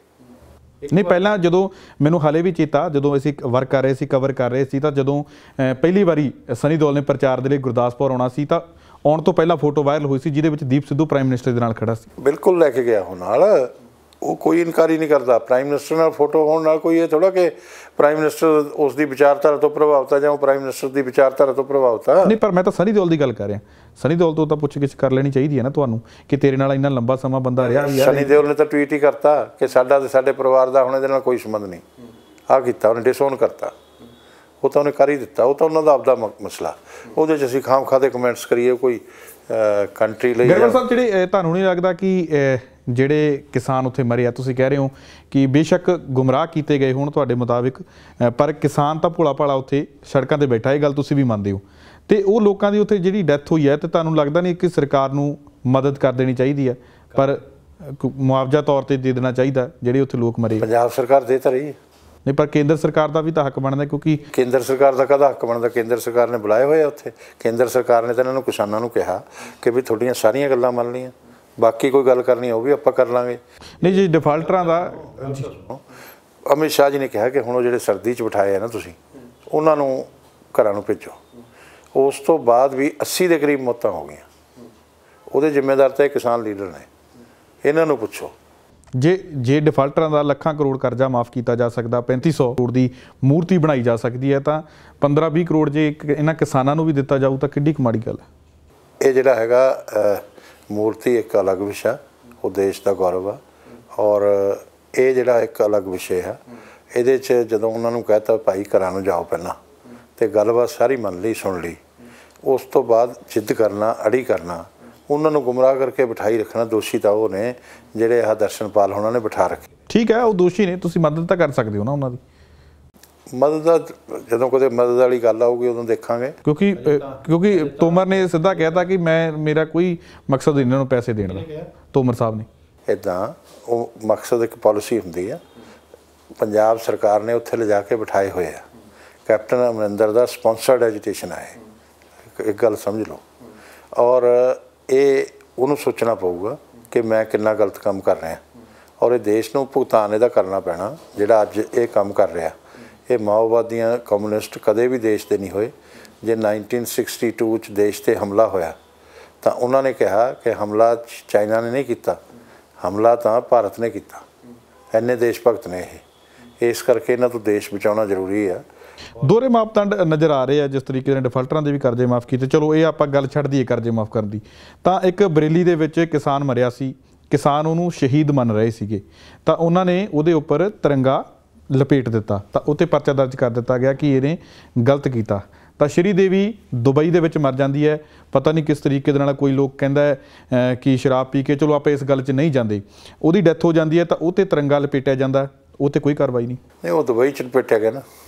ਨਹੀਂ, ਪਹਿਲਾਂ ਜਦੋਂ ਮੈਨੂੰ ਹਾਲੇ ਵੀ ਚੇਤਾ, ਜਦੋਂ ਅਸੀਂ ਵਰਕ ਕਰ ਰਹੇ ਸੀ, ਕਵਰ ਕਰ ਰਹੇ ਸੀ, ਤਾਂ ਜਦੋਂ ਪਹਿਲੀ ਵਾਰੀ ਸਨੀ ਦਿਓਲ ਨੇ ਪ੍ਰਚਾਰ ਦੇ ਲਈ ਗੁਰਦਾਸਪੁਰ ਆਉਣਾ ਸੀ ਤਾਂ ਆਉਣ ਤੋਂ ਪਹਿਲਾਂ ਫੋਟੋ ਵਾਇਰਲ ਹੋਈ ਸੀ ਜਿਹਦੇ ਵਿੱਚ ਦੀਪ ਸਿੱਧੂ ਪ੍ਰਾਈਮ ਮਿਨਿਸਟਰ ਦੇ ਨਾਲ ਖੜਾ ਸੀ। ਬਿਲਕੁਲ ਲੈ ਕੇ ਗਿਆ ਉਹ ਨਾਲ, ਉਹ ਕੋਈ ਇਨਕਾਰੀ ਨਹੀਂ ਕਰਦਾ। ਪ੍ਰਾਈਮ ਮਿਨਿਸਟਰ ਨਾਲ ਫੋਟੋ ਹੋਣ ਨਾਲ ਕੋਈ ਇਹ ਥੋੜਾ ਕਿ ਪ੍ਰਾਈਮ ਮਿਨਿਸਟਰ ਉਸ ਦੀ ਵਿਚਾਰਧਾਰਾ ਤੋਂ ਪ੍ਰਭਾਵਿਤ ਆ ਜਾਂ ਉਹ ਪ੍ਰਾਈਮ ਮਿਨਿਸਟਰ ਦੀ ਵਿਚਾਰਧਾਰਾ ਤੋਂ ਪ੍ਰਭਾਵਿਤ ਆ। ਨਹੀਂ, ਪਰ ਮੈਂ ਤਾਂ ਸਨੀ ਦਿਓਲ ਦੀ ਗੱਲ ਕਰ ਰਿਹਾ। ਸਨੀ ਦਿਓਲ ਤੋਂ ਤਾਂ ਪੁੱਛ-ਗਿੱਛ ਕਰ ਲੈਣੀ ਚਾਹੀਦੀ ਹੈ ਨਾ ਤੁਹਾਨੂੰ ਕਿ ਤੇਰੇ ਨਾਲ ਇੰਨਾ ਲੰਬਾ ਸਮਾਂ ਬੰਦਾ ਰਿਹਾ ਵੀ। ਸਨੀ ਦਿਓਲ ਨੇ ਤਾਂ ਟਵੀਟ ਹੀ ਕਰਤਾ ਕਿ ਸਾਡਾ ਤੇ ਸਾਡੇ ਪਰਿਵਾਰ ਦਾ ਹੁਣ ਇਹਦੇ ਨਾਲ ਕੋਈ ਸੰਬੰਧ ਨਹੀਂ। ਆਹ ਕੀਤਾ ਉਹਨੇ, ਡਿਸਓਨ ਕਰਤਾ। ਉਹ ਤਾਂ ਉਹਨੇ ਕਰ ਹੀ ਦਿੱਤਾ, ਉਹ ਤਾਂ ਉਹਨਾਂ ਦਾ ਆਪਦਾ ਮਸਲਾ। ਉਹਦੇ 'ਚ ਅਸੀਂ ਖਾਮ ਖਾਦੇ ਕਮੈਂਟਸ ਕਰੀਏ ਕੋਈ ਕੰਟਰੀ ਲਈ। ਗਰੇਵਾਲ ਸਾਹਿਬ, ਜਿਹੜੇ ਤੁਹਾਨੂੰ ਨਹੀਂ ਲੱਗਦਾ ਕਿ ਜਿਹੜੇ ਕਿਸਾਨ ਉੱਥੇ ਮਰੇ ਆ, ਤੁਸੀਂ ਕਹਿ ਰਹੇ ਹੋ ਕਿ ਬੇਸ਼ੱਕ ਗੁੰਮਰਾਹ ਕੀਤੇ ਗਏ ਹੋਣ ਤੁਹਾਡੇ ਮੁਤਾਬਿਕ, ਪਰ ਕਿਸਾਨ ਤਾਂ ਭੋਲਾ ਭਾਲਾ ਉੱਥੇ ਸੜਕਾਂ 'ਤੇ ਬੈਠਾ, ਇਹ ਗੱਲ ਤੁਸੀਂ ਵੀ ਮੰਨਦੇ ਹੋ। ਅਤੇ ਉਹ ਲੋਕਾਂ ਦੀ ਉੱਥੇ ਜਿਹੜੀ ਡੈਥ ਹੋਈ ਹੈ, ਅਤੇ ਤੁਹਾਨੂੰ ਲੱਗਦਾ ਨਹੀਂ ਕਿ ਸਰਕਾਰ ਨੂੰ ਮਦਦ ਕਰ ਦੇਣੀ ਚਾਹੀਦੀ ਹੈ, ਪਰ ਮੁਆਵਜ਼ਾ ਤੌਰ 'ਤੇ ਦੇ ਦੇਣਾ ਚਾਹੀਦਾ ਜਿਹੜੇ ਉੱਥੇ ਲੋਕ ਮਰੇ? ਪੰਜਾਬ ਸਰਕਾਰ ਦੇ ਤਾਂ ਰਹੀ ਹੈ। ਨਹੀਂ, ਪਰ ਕੇਂਦਰ ਸਰਕਾਰ ਦਾ ਵੀ ਤਾਂ ਹੱਕ ਬਣਦਾ, ਕਿਉਂਕਿ ਕੇਂਦਰ ਸਰਕਾਰ ਦਾ ਕਾਹਦਾ ਹੱਕ ਬਣਦਾ? ਕੇਂਦਰ ਸਰਕਾਰ ਨੇ ਬੁਲਾਏ ਹੋਏ ਆ ਉੱਥੇ। ਕੇਂਦਰ ਸਰਕਾਰ ਨੇ ਤਾਂ ਇਹਨਾਂ ਨੂੰ, ਕਿਸਾਨਾਂ ਨੂੰ ਕਿਹਾ ਕਿ ਵੀ ਤੁਹਾਡੀਆਂ ਸਾਰੀਆਂ ਗੱਲਾਂ ਮੰਨ ਲਈਆਂ, ਬਾਕੀ ਕੋਈ ਗੱਲ ਕਰਨੀ ਉਹ ਵੀ ਆਪਾਂ ਕਰ ਲਾਂਗੇ। ਨਹੀਂ ਜੀ, ਡਿਫਾਲਟਰਾਂ ਦਾ ਅਮਿਤ ਸ਼ਾਹ ਜੀ ਨੇ ਕਿਹਾ ਕਿ ਹੁਣ ਉਹ ਜਿਹੜੇ ਸਰਦੀ 'ਚ ਬਿਠਾਏ ਆ ਨਾ ਤੁਸੀਂ, ਉਹਨਾਂ ਨੂੰ ਘਰਾਂ ਨੂੰ ਭੇਜੋ। ਉਸ ਤੋਂ ਬਾਅਦ ਵੀ 80 ਦੇ ਕਰੀਬ ਮੌਤਾਂ ਹੋ ਗਈਆਂ। ਉਹਦੇ ਜ਼ਿੰਮੇਦਾਰ ਤਾਂ ਇਹ ਕਿਸਾਨ ਲੀਡਰ ਨੇ। ਇਹਨਾਂ ਨੂੰ ਪੁੱਛੋ। ਜੇ ਡਿਫਾਲਟਰਾਂ ਦਾ ਲੱਖਾਂ ਕਰੋੜ ਕਰਜ਼ਾ ਮਾਫ ਕੀਤਾ ਜਾ ਸਕਦਾ, 3500 ਕਰੋੜ ਦੀ ਮੂਰਤੀ ਬਣਾਈ ਜਾ ਸਕਦੀ ਹੈ, ਤਾਂ 15-20 ਕਰੋੜ ਜੇ ਇਹਨਾਂ ਕਿਸਾਨਾਂ ਨੂੰ ਵੀ ਦਿੱਤਾ ਜਾਊ ਤਾਂ ਕਿੱਡੀ ਕੁ ਮਾੜੀ ਗੱਲ ਹੈ। ਇਹ ਜਿਹੜਾ ਹੈਗਾ ਮੂਰਤੀ ਇੱਕ ਅਲੱਗ ਵਿਸ਼ਾ, ਉਹ ਦੇਸ਼ ਦਾ ਗੌਰਵ ਆ। ਔਰ ਇਹ ਜਿਹੜਾ ਇੱਕ ਅਲੱਗ ਵਿਸ਼ੇ ਆ, ਇਹਦੇ 'ਚ ਜਦੋਂ ਉਹਨਾਂ ਨੂੰ ਕਹਿਤਾ ਭਾਈ ਘਰਾਂ ਨੂੰ ਜਾਓ ਪਹਿਲਾਂ, ਤੇ ਗੱਲਬਾਤ ਸਾਰੀ ਮੰਨ ਲਈ, ਸੁਣ ਲਈ, ਉਸ ਤੋਂ ਬਾਅਦ ਜਿੱਦ ਕਰਨਾ, ਅੜੀ ਕਰਨਾ, ਉਹਨਾਂ ਨੂੰ ਗੁੰਮਰਾਹ ਕਰਕੇ ਬਿਠਾਈ ਰੱਖਣਾ। ਦੋਸ਼ੀ ਤਾਂ ਉਹ ਨੇ ਜਿਹੜੇ ਆਹ ਦਰਸ਼ਨਪਾਲ ਹੋਣਾ ਨੇ ਬਿਠਾ ਰੱਖੇ। ਠੀਕ ਹੈ, ਉਹ ਦੋਸ਼ੀ ਨੇ, ਤੁਸੀਂ ਮਦਦ ਤਾਂ ਕਰ ਸਕਦੇ ਹੋ ਨਾ ਉਹਨਾਂ ਦੀ। ਮਦਦ ਦਾ ਜਦੋਂ ਕਦੇ ਮਦਦ ਵਾਲੀ ਗੱਲ ਆਊਗੀ ਉਦੋਂ ਦੇਖਾਂਗੇ। ਕਿਉਂਕਿ ਤੋਮਰ ਨੇ ਸਿੱਧਾ ਕਹਿਤਾ ਕਿ ਮੇਰਾ ਕੋਈ ਮਕਸਦ ਇਹਨਾਂ ਨੂੰ ਪੈਸੇ ਦੇਣ ਦਾ, ਤੋਮਰ ਸਾਹਿਬ ਨੇ। ਇੱਦਾਂ ਉਹ ਮਕਸਦ ਇੱਕ ਪਾਲਿਸੀ ਹੁੰਦੀ ਆ। ਪੰਜਾਬ ਸਰਕਾਰ ਨੇ ਉੱਥੇ ਲਿਜਾ ਕੇ ਬਿਠਾਏ ਹੋਏ ਆ। ਕੈਪਟਨ ਅਮਰਿੰਦਰ ਦਾ ਸਪੋਂਸਰਡ ਐਜੀਟੇਸ਼ਨ ਹੈ, ਇੱਕ ਗੱਲ ਸਮਝ ਲਓ। ਔਰ ਇਹ ਉਹਨੂੰ ਸੋਚਣਾ ਪਊਗਾ ਕਿ ਮੈਂ ਕਿੰਨਾ ਗਲਤ ਕੰਮ ਕਰ ਰਿਹਾ, ਔਰ ਇਹ ਦੇਸ਼ ਨੂੰ ਭੁਗਤਾਨ ਇਹਦਾ ਕਰਨਾ ਪੈਣਾ ਜਿਹੜਾ ਅੱਜ ਇਹ ਕੰਮ ਕਰ ਰਿਹਾ। ਇਹ ਮਾਓਵਾਦੀਆਂ, ਕਮਿਊਨਿਸਟ ਕਦੇ ਵੀ ਦੇਸ਼ ਦੇ ਨਹੀਂ ਹੋਏ। ਜੇ 1962 'ਚ ਦੇਸ਼ 'ਤੇ ਹਮਲਾ ਹੋਇਆ ਤਾਂ ਉਹਨਾਂ ਨੇ ਕਿਹਾ ਕਿ ਹਮਲਾ ਚਾਈਨਾ ਨੇ ਨਹੀਂ ਕੀਤਾ, ਹਮਲਾ ਤਾਂ ਭਾਰਤ ਨੇ ਕੀਤਾ। ਇੰਨੇ ਦੇਸ਼ ਭਗਤ ਨੇ ਇਹ। ਇਸ ਕਰਕੇ ਇਹਨਾਂ ਤੋਂ ਦੇਸ਼ ਬਚਾਉਣਾ ਜ਼ਰੂਰੀ ਆ। ਦੋਹਰੇ ਮਾਪਦੰਡ ਨਜ਼ਰ ਆ ਰਹੇ ਆ, ਜਿਸ ਤਰੀਕੇ ਨਾਲ ਡਿਫਾਲਟਰਾਂ ਦੇ ਵੀ ਕਰਜ਼ੇ ਮਾਫ ਕੀਤੇ। ਚਲੋ ਇਹ ਆਪਾਂ ਗੱਲ ਛੱਡ ਦਈਏ ਕਰਜ਼ੇ ਮਾਫ ਕਰਨ ਦੀ। ਤਾਂ ਇੱਕ ਬਰੇਲੀ ਦੇ ਵਿੱਚ ਕਿਸਾਨ ਮਰਿਆ ਸੀ, ਕਿਸਾਨ ਉਹਨੂੰ ਸ਼ਹੀਦ ਮੰਨ ਰਹੇ ਸੀਗੇ, ਤਾਂ ਉਹਨਾਂ ਨੇ ਉਹਦੇ ਉੱਪਰ ਤਿਰੰਗਾ ਲਪੇਟ ਦਿੱਤਾ, ਤਾਂ ਉੱਤੇ ਪਰਚਾ ਦਰਜ ਕਰ ਦਿੱਤਾ ਗਿਆ ਕਿ ਇਹਨੇ ਗਲਤ ਕੀਤਾ। ਤਾਂ ਸ਼੍ਰੀ ਦੇਵੀ ਦੁਬਈ ਦੇ ਵਿੱਚ ਮਰ ਜਾਂਦੀ ਹੈ, ਪਤਾ ਨਹੀਂ ਕਿਸ ਤਰੀਕੇ ਦੇ ਨਾਲ। ਕੋਈ ਲੋਕ ਕਹਿੰਦਾ ਹੈ ਕਿ ਸ਼ਰਾਬ ਪੀ ਕੇ, ਚਲੋ ਆਪਾਂ ਇਸ ਗੱਲ 'ਚ ਨਹੀਂ ਜਾਂਦੇ। ਉਹਦੀ ਡੈਥ ਹੋ ਜਾਂਦੀ ਹੈ ਤਾਂ ਉਹ 'ਤੇ ਤਿਰੰਗਾ ਲਪੇਟਿਆ ਜਾਂਦਾ, ਉਹ 'ਤੇ ਕੋਈ ਕਾਰਵਾਈ ਨਹੀਂ। ਉਹ ਦੁਬਈ 'ਚ ਲਪੇਟਿਆ ਗਿਆ ਨਾ।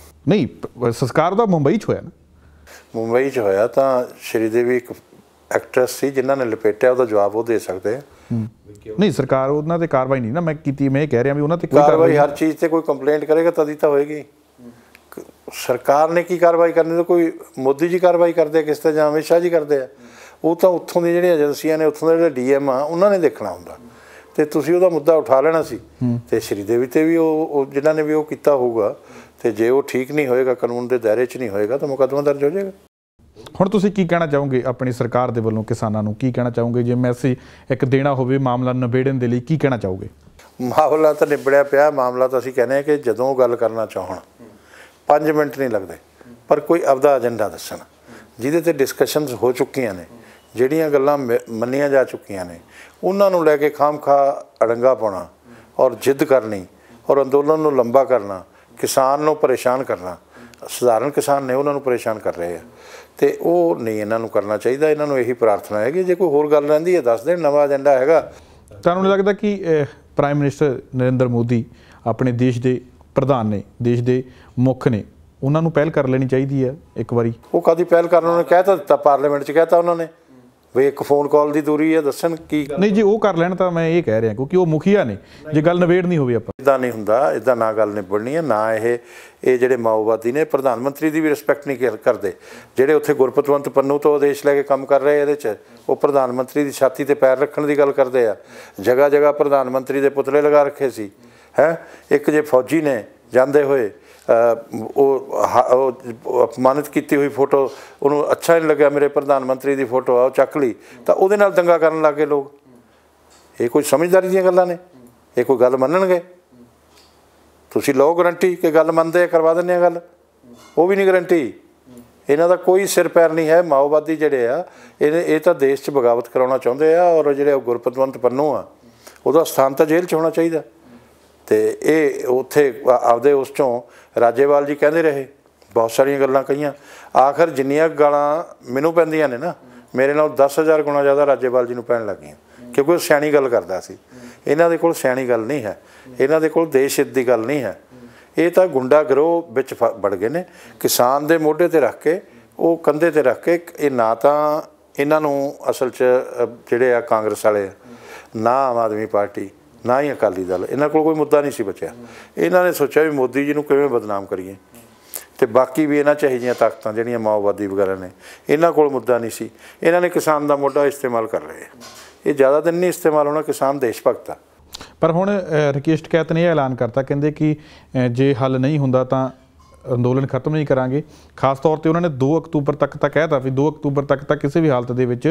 ਨਹੀਂ, ਸੰਸਕਾਰ ਤਾਂ ਮੁੰਬਈ 'ਚ ਹੋਇਆ ਨਾ। ਮੁੰਬਈ 'ਚ ਹੋਇਆ ਤਾਂ ਸ਼੍ਰੀ ਦੇਵੀ ਇੱਕ ਐਕਟਰੈਸ ਸੀ, ਜਿਨ੍ਹਾਂ ਨੇ ਲਪੇਟਿਆ। ਉਹਦਾ ਜਵਾਬ ਉਹ ਦੇ ਸਕਦੇ ਆ। ਨਹੀਂ, ਸਰਕਾਰ ਉਹਨਾਂ 'ਤੇ ਕਾਰਵਾਈ ਨਹੀਂ ਨਾ ਮੈਂ ਕੀਤੀ। ਮੈਂ ਇਹ ਕਹਿ ਰਿਹਾ ਵੀ ਉਹਨਾਂ 'ਤੇ ਕੋਈ ਕਾਰਵਾਈ ਹਰ ਚੀਜ਼ 'ਤੇ ਕੋਈ ਕੰਪਲੇਂਟ ਕਰੇਗਾ ਤਦ ਤਾਂ ਹੋਏਗੀ। ਸਰਕਾਰ ਨੇ ਕੀ ਕਾਰਵਾਈ ਕਰਨੀ? ਤਾਂ ਕੋਈ ਮੋਦੀ ਜੀ ਕਾਰਵਾਈ ਕਰਦੇ ਆ ਕਿਸ ਤਰ੍ਹਾਂ, ਜਾਂ ਅਮਿਤ ਸ਼ਾਹ ਜੀ ਕਰਦੇ ਆ? ਉਹ ਤਾਂ ਉੱਥੋਂ ਦੀ ਜਿਹੜੀਆਂ ਏਜੰਸੀਆਂ ਨੇ, ਉੱਥੋਂ ਦੇ ਜਿਹੜੇ DM ਆ, ਉਹਨਾਂ ਨੇ ਦੇਖਣਾ ਹੁੰਦਾ। ਤੇ ਤੁਸੀਂ ਉਹਦਾ ਮੁੱਦਾ ਉਠਾ ਲੈਣਾ ਸੀ। ਤੇ ਸ਼੍ਰੀ ਦੇਵੀ 'ਤੇ ਵੀ ਉਹ ਜਿਨ੍ਹਾਂ ਨੇ ਵੀ ਉਹ ਕੀਤਾ ਹੋਊਗਾ, ਤੇ ਜੇ ਉਹ ਠੀਕ ਨਹੀਂ ਹੋਏਗਾ, ਕਾਨੂੰਨ ਦੇ ਦਾਇਰੇ 'ਚ ਨਹੀਂ ਹੋਏਗਾ, ਤਾਂ ਮੁਕੱਦਮਾ ਦਰਜ ਹੋ ਜਾਏਗਾ। ਹੁਣ ਤੁਸੀਂ ਕੀ ਕਹਿਣਾ ਚਾਹੋਗੇ ਆਪਣੀ ਸਰਕਾਰ ਦੇ ਵੱਲੋਂ ਕਿਸਾਨਾਂ ਨੂੰ? ਕੀ ਕਹਿਣਾ ਚਾਹੋਗੇ ਜੇ ਮੈਸੇਜ ਇੱਕ ਦੇਣਾ ਹੋਵੇ ਮਾਮਲਾ ਨਿਬੇੜਨ ਦੇ ਲਈ, ਕੀ ਕਹਿਣਾ ਚਾਹੋਗੇ? ਮਾਮਲਾ ਤਾਂ ਨਿਬੜਿਆ ਪਿਆ। ਮਾਮਲਾ ਤਾਂ ਅਸੀਂ ਕਹਿੰਦੇ ਹਾਂ ਕਿ ਜਦੋਂ ਉਹ ਗੱਲ ਕਰਨਾ ਚਾਹਣ 5 ਮਿੰਟ ਨਹੀਂ ਲੱਗਦੇ, ਪਰ ਕੋਈ ਆਪਦਾ ਏਜੰਡਾ ਦੱਸਣ ਜਿਹਦੇ 'ਤੇ ਡਿਸਕਸ਼ਨਸ ਹੋ ਚੁੱਕੀਆਂ ਨੇ, ਜਿਹੜੀਆਂ ਗੱਲਾਂ ਮੰਨੀਆਂ ਜਾ ਚੁੱਕੀਆਂ ਨੇ, ਉਹਨਾਂ ਨੂੰ ਲੈ ਕੇ ਖਾਮਖਾ ਅੜੰਗਾ ਪਾਉਣਾ ਔਰ ਜਿੱਦ ਕਰਨੀ ਔਰ ਅੰਦੋਲਨ ਨੂੰ ਲੰਬਾ ਕਰਨਾ, ਕਿਸਾਨ ਨੂੰ ਪਰੇਸ਼ਾਨ ਕਰਨਾ। ਸਧਾਰਨ ਕਿਸਾਨ ਨੇ, ਉਹਨਾਂ ਨੂੰ ਪਰੇਸ਼ਾਨ ਕਰ ਰਹੇ ਆ, ਤੇ ਉਹ ਨਹੀਂ ਇਹਨਾਂ ਨੂੰ ਕਰਨਾ ਚਾਹੀਦਾ। ਇਹਨਾਂ ਨੂੰ ਇਹੀ ਪ੍ਰਾਰਥਨਾ ਹੈਗੀ, ਜੇ ਕੋਈ ਹੋਰ ਗੱਲ ਰਹਿੰਦੀ ਹੈ ਦੱਸ ਦੇਣ, ਨਵਾਂ ਏਜੰਡਾ ਹੈਗਾ। ਤੁਹਾਨੂੰ ਲੱਗਦਾ ਕਿ ਪ੍ਰਾਈਮ ਮਿਨਿਸਟਰ ਨਰਿੰਦਰ ਮੋਦੀ ਆਪਣੇ ਦੇਸ਼ ਦੇ ਪ੍ਰਧਾਨ ਨੇ, ਦੇਸ਼ ਦੇ ਮੁੱਖ ਨੇ, ਉਹਨਾਂ ਨੂੰ ਪਹਿਲ ਕਰ ਲੈਣੀ ਚਾਹੀਦੀ ਹੈ ਇੱਕ ਵਾਰੀ? ਉਹ ਕਾਹਦੀ ਪਹਿਲ ਕਰਨ? ਉਹਨਾਂ ਨੇ ਕਹਿ ਤਾਂ ਦਿੱਤਾ, ਪਾਰਲੀਮੈਂਟ 'ਚ ਕਹਿਤਾ ਉਹਨਾਂ ਨੇ ਵੀ ਇੱਕ ਫੋਨ ਕਾਲ ਦੀ ਦੂਰੀ ਹੈ, ਦੱਸਣ ਕੀ। ਨਹੀਂ, ਜੇ ਉਹ ਕਰ ਲੈਣ ਤਾਂ ਮੈਂ ਇਹ ਕਹਿ ਰਿਹਾ, ਕਿਉਂਕਿ ਉਹ ਮੁਖੀਆ ਨੇ, ਜੇ ਗੱਲ ਨਿਬੇੜਨੀ ਹੋਵੇ ਆਪਾਂ। ਇੱਦਾਂ ਨਹੀਂ ਹੁੰਦਾ, ਇੱਦਾਂ ਨਾ ਗੱਲ ਨਿਬੜਨੀ ਹੈ। ਨਾ ਇਹ ਜਿਹੜੇ ਮਾਓਵਾਦੀ ਨੇ ਪ੍ਰਧਾਨ ਮੰਤਰੀ ਦੀ ਵੀ ਰਿਸਪੈਕਟ ਨਹੀਂ ਕਰਦੇ। ਜਿਹੜੇ ਉੱਥੇ ਗੁਰਪਤਵੰਤ ਪੰਨੂ ਤੋਂ ਆਦੇਸ਼ ਲੈ ਕੇ ਕੰਮ ਕਰ ਰਹੇ ਇਹਦੇ 'ਚ, ਉਹ ਪ੍ਰਧਾਨ ਮੰਤਰੀ ਦੀ ਛਾਤੀ 'ਤੇ ਪੈਰ ਰੱਖਣ ਦੀ ਗੱਲ ਕਰਦੇ ਆ। ਜਗ੍ਹਾ ਜਗ੍ਹਾ ਪ੍ਰਧਾਨ ਮੰਤਰੀ ਦੇ ਪੁਤਲੇ ਲਗਾ ਰੱਖੇ ਸੀ। ਇੱਕ ਜੇ ਫੌਜੀ ਨੇ ਜਾਂਦੇ ਹੋਏ ਉਹ ਅਪਮਾਨਿਤ ਕੀਤੀ ਹੋਈ ਫੋਟੋ, ਉਹਨੂੰ ਅੱਛਾ ਨਹੀਂ ਲੱਗਿਆ, ਮੇਰੇ ਪ੍ਰਧਾਨ ਮੰਤਰੀ ਦੀ ਫੋਟੋ ਆ, ਉਹ ਚੱਕ ਲਈ, ਤਾਂ ਉਹਦੇ ਨਾਲ ਦੰਗਾ ਕਰਨ ਲੱਗ ਗਏ ਲੋਕ। ਇਹ ਕੋਈ ਸਮਝਦਾਰੀ ਦੀਆਂ ਗੱਲਾਂ ਨੇ? ਇਹ ਕੋਈ ਗੱਲ ਮੰਨਣਗੇ? ਤੁਸੀਂ ਲਓ ਗਰੰਟੀ ਕਿ ਗੱਲ ਮੰਨਦੇ ਕਰਵਾ ਦਿੰਦੇ ਆ ਗੱਲ, ਉਹ ਵੀ ਨਹੀਂ ਗਰੰਟੀ। ਇਹਨਾਂ ਦਾ ਕੋਈ ਸਿਰ ਪੈਰ ਨਹੀਂ ਹੈ। ਮਾਓਵਾਦੀ ਜਿਹੜੇ ਆ ਇਹ ਤਾਂ ਦੇਸ਼ 'ਚ ਬਗਾਵਤ ਕਰਾਉਣਾ ਚਾਹੁੰਦੇ ਆ, ਔਰ ਜਿਹੜੇ ਗੁਰਪਤਵੰਤ ਪੰਨੂ ਆ ਉਹਦਾ ਸਥਾਨ ਤਾਂ ਜੇਲ੍ਹ 'ਚ ਹੋਣਾ ਚਾਹੀਦਾ। ਅਤੇ ਇਹ ਉੱਥੇ ਆਪਦੇ ਉਸ 'ਚੋਂ ਰਾਜੇਵਾਲ ਜੀ ਕਹਿੰਦੇ ਰਹੇ, ਬਹੁਤ ਸਾਰੀਆਂ ਗੱਲਾਂ ਕਹੀਆਂ। ਆਖਰ ਜਿੰਨੀਆਂ ਗਾਲਾਂ ਮੈਨੂੰ ਪੈਂਦੀਆਂ ਨੇ ਨਾ, ਮੇਰੇ ਨਾਲ 10,000 ਗੁਣਾ ਜ਼ਿਆਦਾ ਰਾਜੇਵਾਲ ਜੀ ਨੂੰ ਪੈਣ ਲੱਗ ਗਈਆਂ, ਕਿਉਂਕਿ ਉਹ ਸਿਆਣੀ ਗੱਲ ਕਰਦਾ ਸੀ। ਇਹਨਾਂ ਦੇ ਕੋਲ ਸਿਆਣੀ ਗੱਲ ਨਹੀਂ ਹੈ, ਇਹਨਾਂ ਦੇ ਕੋਲ ਦੇਸ਼ ਹਿੱਤ ਦੀ ਗੱਲ ਨਹੀਂ ਹੈ। ਇਹ ਤਾਂ ਗੁੰਡਾ ਗਰੋਹ ਵਿੱਚ ਵੜ ਗਏ ਨੇ। ਕਿਸਾਨ ਦੇ ਮੋਢੇ 'ਤੇ ਰੱਖ ਕੇ, ਉਹ ਕੰਧੇ 'ਤੇ ਰੱਖ ਕੇ, ਇਹ ਨਾ ਤਾਂ ਇਹਨਾਂ ਨੂੰ ਅਸਲ 'ਚ ਜਿਹੜੇ ਆ ਕਾਂਗਰਸ ਵਾਲੇ, ਨਾ ਆਮ ਆਦਮੀ ਪਾਰਟੀ, ਨਾ ਹੀ ਅਕਾਲੀ ਦਲ, ਇਹਨਾਂ ਕੋਲ ਕੋਈ ਮੁੱਦਾ ਨਹੀਂ ਸੀ ਬਚਿਆ। ਇਹਨਾਂ ਨੇ ਸੋਚਿਆ ਵੀ ਮੋਦੀ ਜੀ ਨੂੰ ਕਿਵੇਂ ਬਦਨਾਮ ਕਰੀਏ, ਅਤੇ ਬਾਕੀ ਵੀ ਇਹਨਾਂ 'ਚ ਇਹੋ ਜਿਹੀਆਂ ਤਾਕਤਾਂ ਜਿਹੜੀਆਂ ਮਾਓਵਾਦੀ ਵਗੈਰਾ ਨੇ, ਇਹਨਾਂ ਕੋਲ ਮੁੱਦਾ ਨਹੀਂ ਸੀ। ਇਹਨਾਂ ਨੇ ਕਿਸਾਨ ਦਾ ਮੋਢਾ ਇਸਤੇਮਾਲ ਕਰ ਲਏ। ਇਹ ਜ਼ਿਆਦਾ ਦਿਨ ਨਹੀਂ ਇਸਤੇਮਾਲ ਹੋਣਾ, ਕਿਸਾਨ ਦੇਸ਼ ਭਗਤ ਆ। ਪਰ ਹੁਣ ਰਾਕੇਸ਼ ਟਿਕੈਤ ਨੇ ਇਹ ਐਲਾਨ ਕਰਤਾ, ਕਹਿੰਦੇ ਕਿ ਜੇ ਹੱਲ ਨਹੀਂ ਹੁੰਦਾ ਤਾਂ ਅੰਦੋਲਨ ਖਤਮ ਨਹੀਂ ਕਰਾਂਗੇ। ਖਾਸ ਤੌਰ 'ਤੇ ਉਹਨਾਂ ਨੇ 2 ਅਕਤੂਬਰ ਤੱਕ ਤਾਂ ਕਹਿ ਤਾ ਵੀ 2 ਅਕਤੂਬਰ ਤੱਕ ਤਾਂ ਕਿਸੇ ਵੀ ਹਾਲਤ ਦੇ ਵਿੱਚ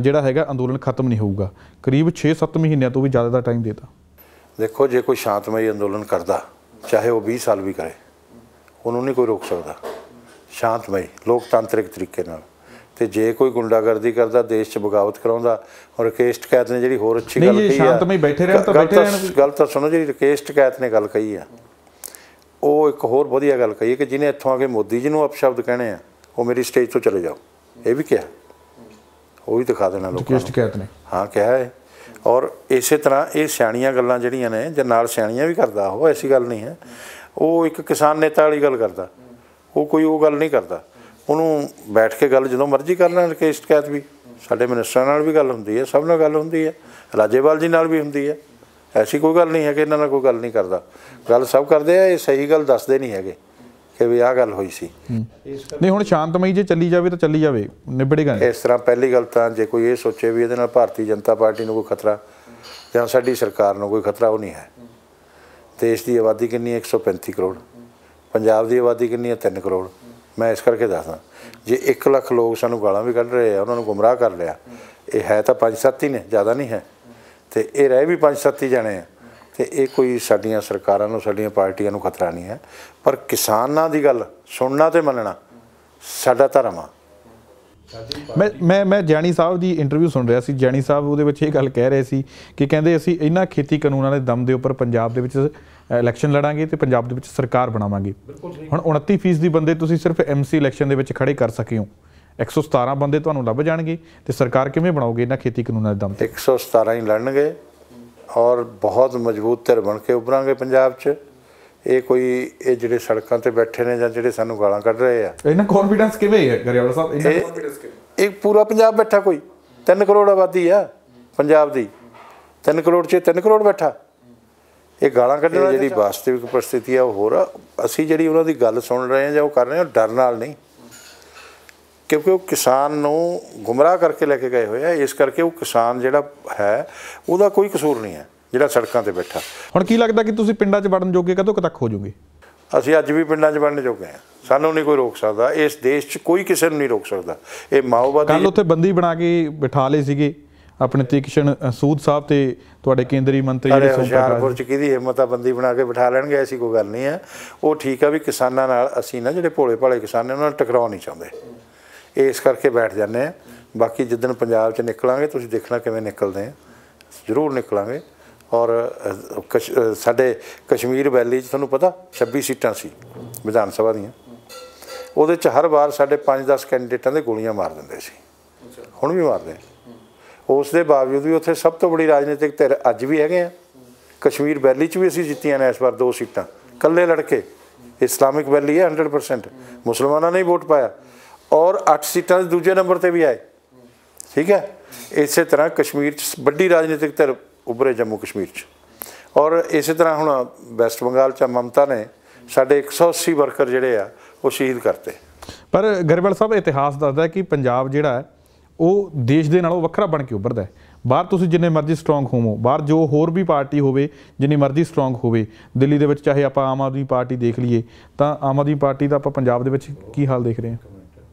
ਜਿਹੜਾ ਹੈਗਾ ਅੰਦੋਲਨ ਖਤਮ ਨਹੀਂ ਹੋਊਗਾ। ਕਰੀਬ 6-7 ਮਹੀਨਿਆਂ ਤੋਂ ਵੀ ਜ਼ਿਆਦਾ ਦਾ ਟਾਈਮ ਦੇਤਾ। ਦੇਖੋ, ਜੇ ਕੋਈ ਸ਼ਾਂਤਮਈ ਅੰਦੋਲਨ ਕਰਦਾ, ਚਾਹੇ ਉਹ 20 ਸਾਲ ਵੀ ਕਰੇ, ਉਹਨੂੰ ਨਹੀਂ ਕੋਈ ਰੋਕ ਸਕਦਾ, ਸ਼ਾਂਤਮਈ ਲੋਕਤਾਂਤਰਿਕ ਤਰੀਕੇ ਨਾਲ। ਅਤੇ ਜੇ ਕੋਈ ਗੁੰਡਾਗਰਦੀ ਕਰਦਾ, ਦੇਸ਼ 'ਚ ਬਗਾਵਤ ਕਰਾਉਂਦਾ, ਔਰ ਰਾਕੇਸ਼ ਟਿਕੈਤ ਨੇ ਜਿਹੜੀ ਹੋਰ ਅੱਛੀ ਗੱਲ ਕਹੀ ਆ, ਗੱਲ ਤਾਂ ਸੁਣੋ, ਜਿਹੜੀ ਰਾਕੇਸ਼ ਟਿਕੈਤ ਨੇ ਗੱਲ ਕਹੀ ਆ, ਉਹ ਇੱਕ ਹੋਰ ਵਧੀਆ ਗੱਲ ਕਹੀ ਕਿ ਜਿਹਨੇ ਇੱਥੋਂ ਆ ਕੇ ਮੋਦੀ ਜੀ ਨੂੰ ਅਪਸ਼ਬਦ ਕਹਿਣੇ ਆ, ਉਹ ਮੇਰੀ ਸਟੇਜ ਤੋਂ ਚਲੇ ਜਾਓ, ਇਹ ਵੀ ਕਿਹਾ, ਉਹ ਵੀ ਦਿਖਾ ਦੇਣਾ ਲੋਕਾਂ ਨੂੰ। ਹਾਂ, ਕਿਹਾ ਹੈ। ਔਰ ਇਸੇ ਤਰ੍ਹਾਂ ਇਹ ਸਿਆਣੀਆਂ ਗੱਲਾਂ ਜਿਹੜੀਆਂ ਨੇ, ਜਾਂ ਨਾਲ ਸਿਆਣੀਆਂ ਵੀ ਕਰਦਾ, ਉਹ ਐਸੀ ਗੱਲ ਨਹੀਂ ਹੈ। ਉਹ ਇੱਕ ਕਿਸਾਨ ਨੇਤਾ ਵਾਲੀ ਗੱਲ ਕਰਦਾ, ਉਹ ਕੋਈ ਉਹ ਗੱਲ ਨਹੀਂ ਕਰਦਾ। ਉਹਨੂੰ ਬੈਠ ਕੇ ਗੱਲ ਜਦੋਂ ਮਰਜ਼ੀ ਕਰ ਲੈਣ। ਰਾਕੇਸ਼ ਟਿਕੈਤ ਵੀ ਸਾਡੇ ਮਿਨਿਸਟਰਾਂ ਨਾਲ ਵੀ ਗੱਲ ਹੁੰਦੀ ਹੈ, ਸਭ ਨਾਲ ਗੱਲ ਹੁੰਦੀ ਹੈ, ਰਾਜੇਵਾਲ ਜੀ ਨਾਲ ਵੀ ਹੁੰਦੀ ਹੈ। ਐਸੀ ਕੋਈ ਗੱਲ ਨਹੀਂ ਹੈ ਕਿ ਇਹਨਾਂ ਨਾਲ ਕੋਈ ਗੱਲ ਨਹੀਂ ਕਰਦਾ, ਗੱਲ ਸਭ ਕਰਦੇ ਆ। ਇਹ ਸਹੀ ਗੱਲ ਦੱਸਦੇ ਨਹੀਂ ਹੈਗੇ ਕਿ ਵੀ ਆਹ ਗੱਲ ਹੋਈ ਸੀ। ਨਹੀਂ, ਹੁਣ ਸ਼ਾਂਤਮਈ ਜੇ ਚੱਲੀ ਜਾਵੇ ਤਾਂ ਚੱਲੀ ਜਾਵੇ, ਨਿਬੜੇਗਾ। ਇਸ ਤਰ੍ਹਾਂ ਪਹਿਲੀ ਗੱਲ ਤਾਂ ਜੇ ਕੋਈ ਇਹ ਸੋਚੇ ਵੀ ਇਹਦੇ ਨਾਲ ਭਾਰਤੀ ਜਨਤਾ ਪਾਰਟੀ ਨੂੰ ਕੋਈ ਖਤਰਾ ਜਾਂ ਸਾਡੀ ਸਰਕਾਰ ਨੂੰ ਕੋਈ ਖਤਰਾ, ਉਹ ਨਹੀਂ ਹੈ। ਦੇਸ਼ ਦੀ ਆਬਾਦੀ ਕਿੰਨੀ ਹੈ? 135 ਕਰੋੜ। ਪੰਜਾਬ ਦੀ ਆਬਾਦੀ ਕਿੰਨੀ ਹੈ? 3 ਕਰੋੜ। ਮੈਂ ਇਸ ਕਰਕੇ ਦੱਸਦਾ, ਜੇ 1 ਲੱਖ ਲੋਕ ਸਾਨੂੰ ਗਾਲਾਂ ਵੀ ਕੱਢ ਰਹੇ ਆ, ਉਹਨਾਂ ਨੂੰ ਗੁੰਮਰਾਹ ਕਰ ਲਿਆ, ਇਹ ਹੈ ਤਾਂ 5-7 ਹੀ ਨੇ, ਜ਼ਿਆਦਾ ਨਹੀਂ ਹੈ। ਅਤੇ ਇਹ ਰਹਿ ਵੀ 5-7 ਹੀ ਜਾਣੇ ਆ। ਅਤੇ ਇਹ ਕੋਈ ਸਾਡੀਆਂ ਸਰਕਾਰਾਂ ਨੂੰ, ਸਾਡੀਆਂ ਪਾਰਟੀਆਂ ਨੂੰ ਖਤਰਾ ਨਹੀਂ ਹੈ। ਪਰ ਕਿਸਾਨਾਂ ਦੀ ਗੱਲ ਸੁਣਨਾ ਅਤੇ ਮੰਨਣਾ ਸਾਡਾ ਧਰਮ ਆ। ਮੈਂ ਜੈਣੀ ਸਾਹਿਬ ਦੀ ਇੰਟਰਵਿਊ ਸੁਣ ਰਿਹਾ ਸੀ। ਜੈਣੀ ਸਾਹਿਬ ਉਹਦੇ ਵਿੱਚ ਇਹ ਗੱਲ ਕਹਿ ਰਹੇ ਸੀ ਕਿ ਕਹਿੰਦੇ ਅਸੀਂ ਇਹਨਾਂ ਖੇਤੀ ਕਾਨੂੰਨਾਂ ਦੇ ਦਮ ਦੇ ਉੱਪਰ ਪੰਜਾਬ ਦੇ ਵਿੱਚ ਇਲੈਕਸ਼ਨ ਲੜਾਂਗੇ ਅਤੇ ਪੰਜਾਬ ਦੇ ਵਿੱਚ ਸਰਕਾਰ ਬਣਾਵਾਂਗੇ। ਹੁਣ 29% ਦੀ ਬੰਦੇ ਤੁਸੀਂ ਸਿਰਫ MC ਇਲੈਕਸ਼ਨ ਦੇ ਵਿੱਚ ਖੜੇ ਕਰ ਸਕੇ ਹੋ, 117 ਬੰਦੇ ਤੁਹਾਨੂੰ ਲੱਭ ਜਾਣਗੇ, ਅਤੇ ਸਰਕਾਰ ਕਿਵੇਂ ਬਣਾਓਗੇ ਇਹਨਾਂ ਖੇਤੀ ਕਾਨੂੰਨਾਂ ਦੇ ਦਮ 'ਤੇ? 117 ਹੀ ਲੜਨਗੇ, ਔਰ ਬਹੁਤ ਮਜ਼ਬੂਤ ਧਿਰ ਬਣ ਕੇ ਉੱਭਰਾਂਗੇ ਪੰਜਾਬ 'ਚ। ਇਹ ਜਿਹੜੇ ਸੜਕਾਂ 'ਤੇ ਬੈਠੇ ਨੇ ਜਾਂ ਜਿਹੜੇ ਸਾਨੂੰ ਗਾਲਾਂ ਕੱਢ ਰਹੇ ਆ, ਇਹਨਾਂ ਕੌਨਫੀਡੈਂਸ ਕਿਵੇਂ ਹੈ ਗਰੇਵਾਲ ਸਾਹਿਬ? ਇਹ ਪੂਰਾ ਪੰਜਾਬ ਬੈਠਾ, ਕੋਈ 3 ਕਰੋੜ ਆਬਾਦੀ ਆ ਪੰਜਾਬ ਦੀ, 3 ਕਰੋੜ 'ਚ 3 ਕਰੋੜ ਬੈਠਾ। ਇਹ ਗਾਲਾਂ ਕੱਢਣ ਜਿਹੜੀ ਵਾਸਤਵਿਕ ਪਰਿਸਥਿਤੀ ਆ ਉਹ ਹੋਰ ਆ। ਅਸੀਂ ਜਿਹੜੀ ਉਹਨਾਂ ਦੀ ਗੱਲ ਸੁਣ ਰਹੇ ਹਾਂ ਜਾਂ ਉਹ ਕਰ ਰਹੇ ਹਾਂ, ਡਰ ਨਾਲ ਨਹੀਂ, ਕਿਉਂਕਿ ਉਹ ਕਿਸਾਨ ਨੂੰ ਗੁੰਮਰਾਹ ਕਰਕੇ ਲੈ ਕੇ ਗਏ ਹੋਏ ਆ। ਇਸ ਕਰਕੇ ਉਹ ਕਿਸਾਨ ਜਿਹੜਾ ਹੈ ਉਹਦਾ ਕੋਈ ਕਸੂਰ ਨਹੀਂ ਹੈ ਜਿਹੜਾ ਸੜਕਾਂ 'ਤੇ ਬੈਠਾ। ਹੁਣ ਕੀ ਲੱਗਦਾ ਕਿ ਤੁਸੀਂ ਪਿੰਡਾਂ 'ਚ ਵੜਨ ਜੋਗੇ ਕਦੋਂ ਤੱਕ ਹੋ ਜਾਓਗੇ? ਅਸੀਂ ਅੱਜ ਵੀ ਪਿੰਡਾਂ 'ਚ ਵੜਨ ਜੋਗੇ ਹਾਂ, ਸਾਨੂੰ ਨਹੀਂ ਕੋਈ ਰੋਕ ਸਕਦਾ। ਇਸ ਦੇਸ਼ 'ਚ ਕੋਈ ਕਿਸੇ ਨੂੰ ਨਹੀਂ ਰੋਕ ਸਕਦਾ। ਇਹ ਮਾਓਵਾਦੀ ਕੱਲ੍ਹ ਉੱਥੇ ਬੰਦੀ ਬਣਾ ਕੇ ਬਿਠਾ ਲਏ ਸੀਗੇ ਆਪਣੇ ਤੀਕਸ਼ਣ ਸੂਦ ਸਾਹਿਬ ਤੇ ਤੁਹਾਡੇ ਕੇਂਦਰੀ ਮੰਤਰੀ ਜਿਹੜੇ ਹੁਸ਼ਿਆਰਪੁਰ 'ਚ ਕਿਹਦੀ ਹਿੰਮਤ ਆ ਬੰਦੀ ਬਣਾ ਕੇ ਬਿਠਾ ਲੈਣਗੇ? ਐਸੀ ਕੋਈ ਗੱਲ ਨਹੀਂ ਹੈ। ਉਹ ਠੀਕ ਆ ਵੀ ਕਿਸਾਨਾਂ ਨਾਲ ਅਸੀਂ ਨਾ ਜਿਹੜੇ ਭੋਲੇ ਭਾਲੇ ਕਿਸਾਨ ਨੇ ਉਹਨਾਂ ਨਾਲ ਟਕਰਾਉ ਨਹੀਂ ਚਾਹੁੰਦੇ, ਇਸ ਕਰਕੇ ਬੈਠ ਜਾਂਦੇ ਹਾਂ। ਬਾਕੀ ਜਿੱਦਣ ਪੰਜਾਬ 'ਚ ਨਿਕਲਾਂਗੇ ਤੁਸੀਂ ਦੇਖਣਾ ਕਿਵੇਂ ਨਿਕਲਦੇ ਹਾਂ, ਜ਼ਰੂਰ ਨਿਕਲਾਂਗੇ। ਔਰ ਸਾਡੇ ਕਸ਼ਮੀਰ ਵੈਲੀ 'ਚ ਤੁਹਾਨੂੰ ਪਤਾ 26 ਸੀਟਾਂ ਸੀ ਵਿਧਾਨ ਸਭਾ ਦੀਆਂ, ਉਹਦੇ 'ਚ ਹਰ ਵਾਰ ਸਾਡੇ 5-10 ਕੈਂਡੀਡੇਟਾਂ ਦੇ ਗੋਲੀਆਂ ਮਾਰ ਦਿੰਦੇ ਸੀ, ਹੁਣ ਵੀ ਮਾਰਦੇ। ਉਸ ਦੇ ਬਾਵਜੂਦ ਵੀ ਉੱਥੇ ਸਭ ਤੋਂ ਬੜੀ ਰਾਜਨੀਤਿਕ ਧਿਰ ਅੱਜ ਵੀ ਹੈਗੇ ਆ। ਕਸ਼ਮੀਰ ਵੈਲੀ 'ਚ ਵੀ ਅਸੀਂ ਜਿੱਤੀਆਂ ਨੇ ਇਸ ਵਾਰ 2 ਸੀਟਾਂ ਇਕੱਲੇ ਲੜਕੇ। ਇਸਲਾਮਿਕ ਵੈਲੀ ਹੈ 100%, ਮੁਸਲਮਾਨਾਂ ਨੇ ਹੀ ਵੋਟ ਪਾਇਆ, ਔਰ 8 ਸੀਟਾਂ ਦੇ ਦੂਜੇ ਨੰਬਰ 'ਤੇ ਵੀ ਆਏ। ਠੀਕ ਹੈ, ਇਸੇ ਤਰ੍ਹਾਂ ਕਸ਼ਮੀਰ 'ਚ ਵੱਡੀ ਰਾਜਨੀਤਿਕ ਧਿਰ ਉੱਭਰੇ ਜੰਮੂ ਕਸ਼ਮੀਰ 'ਚ। ਔਰ ਇਸੇ ਤਰ੍ਹਾਂ ਹੁਣ ਵੈਸਟ ਬੰਗਾਲ 'ਚ ਮਮਤਾ ਨੇ ਸਾਡੇ 180 ਵਰਕਰ ਜਿਹੜੇ ਆ ਉਹ ਸ਼ਹੀਦ ਕਰਤੇ। ਪਰ ਗਰੇਵਾਲ ਸਾਹਿਬ, ਇਤਿਹਾਸ ਦੱਸਦਾ ਕਿ ਪੰਜਾਬ ਜਿਹੜਾ ਹੈ ਉਹ ਦੇਸ਼ ਦੇ ਨਾਲੋਂ ਵੱਖਰਾ ਬਣ ਕੇ ਉੱਭਰਦਾ ਹੈ। ਬਾਹਰ ਤੁਸੀਂ ਜਿੰਨੇ ਮਰਜ਼ੀ ਸਟਰੋਂਗ ਹੋਵੋ, ਬਾਹਰ ਜੋ ਹੋਰ ਵੀ ਪਾਰਟੀ ਹੋਵੇ ਜਿੰਨੀ ਮਰਜ਼ੀ ਸਟਰੋਂਗ ਹੋਵੇ, ਦਿੱਲੀ ਦੇ ਵਿੱਚ ਚਾਹੇ ਆਪਾਂ ਆਮ ਆਦਮੀ ਪਾਰਟੀ ਦੇਖ ਲਈਏ ਤਾਂ ਆਮ ਆਦਮੀ ਪਾਰਟੀ ਦਾ ਆਪਾਂ ਪੰਜਾਬ ਦੇ ਵਿੱਚ ਕੀ ਹਾਲ ਦੇਖ ਰਹੇ ਹਾਂ?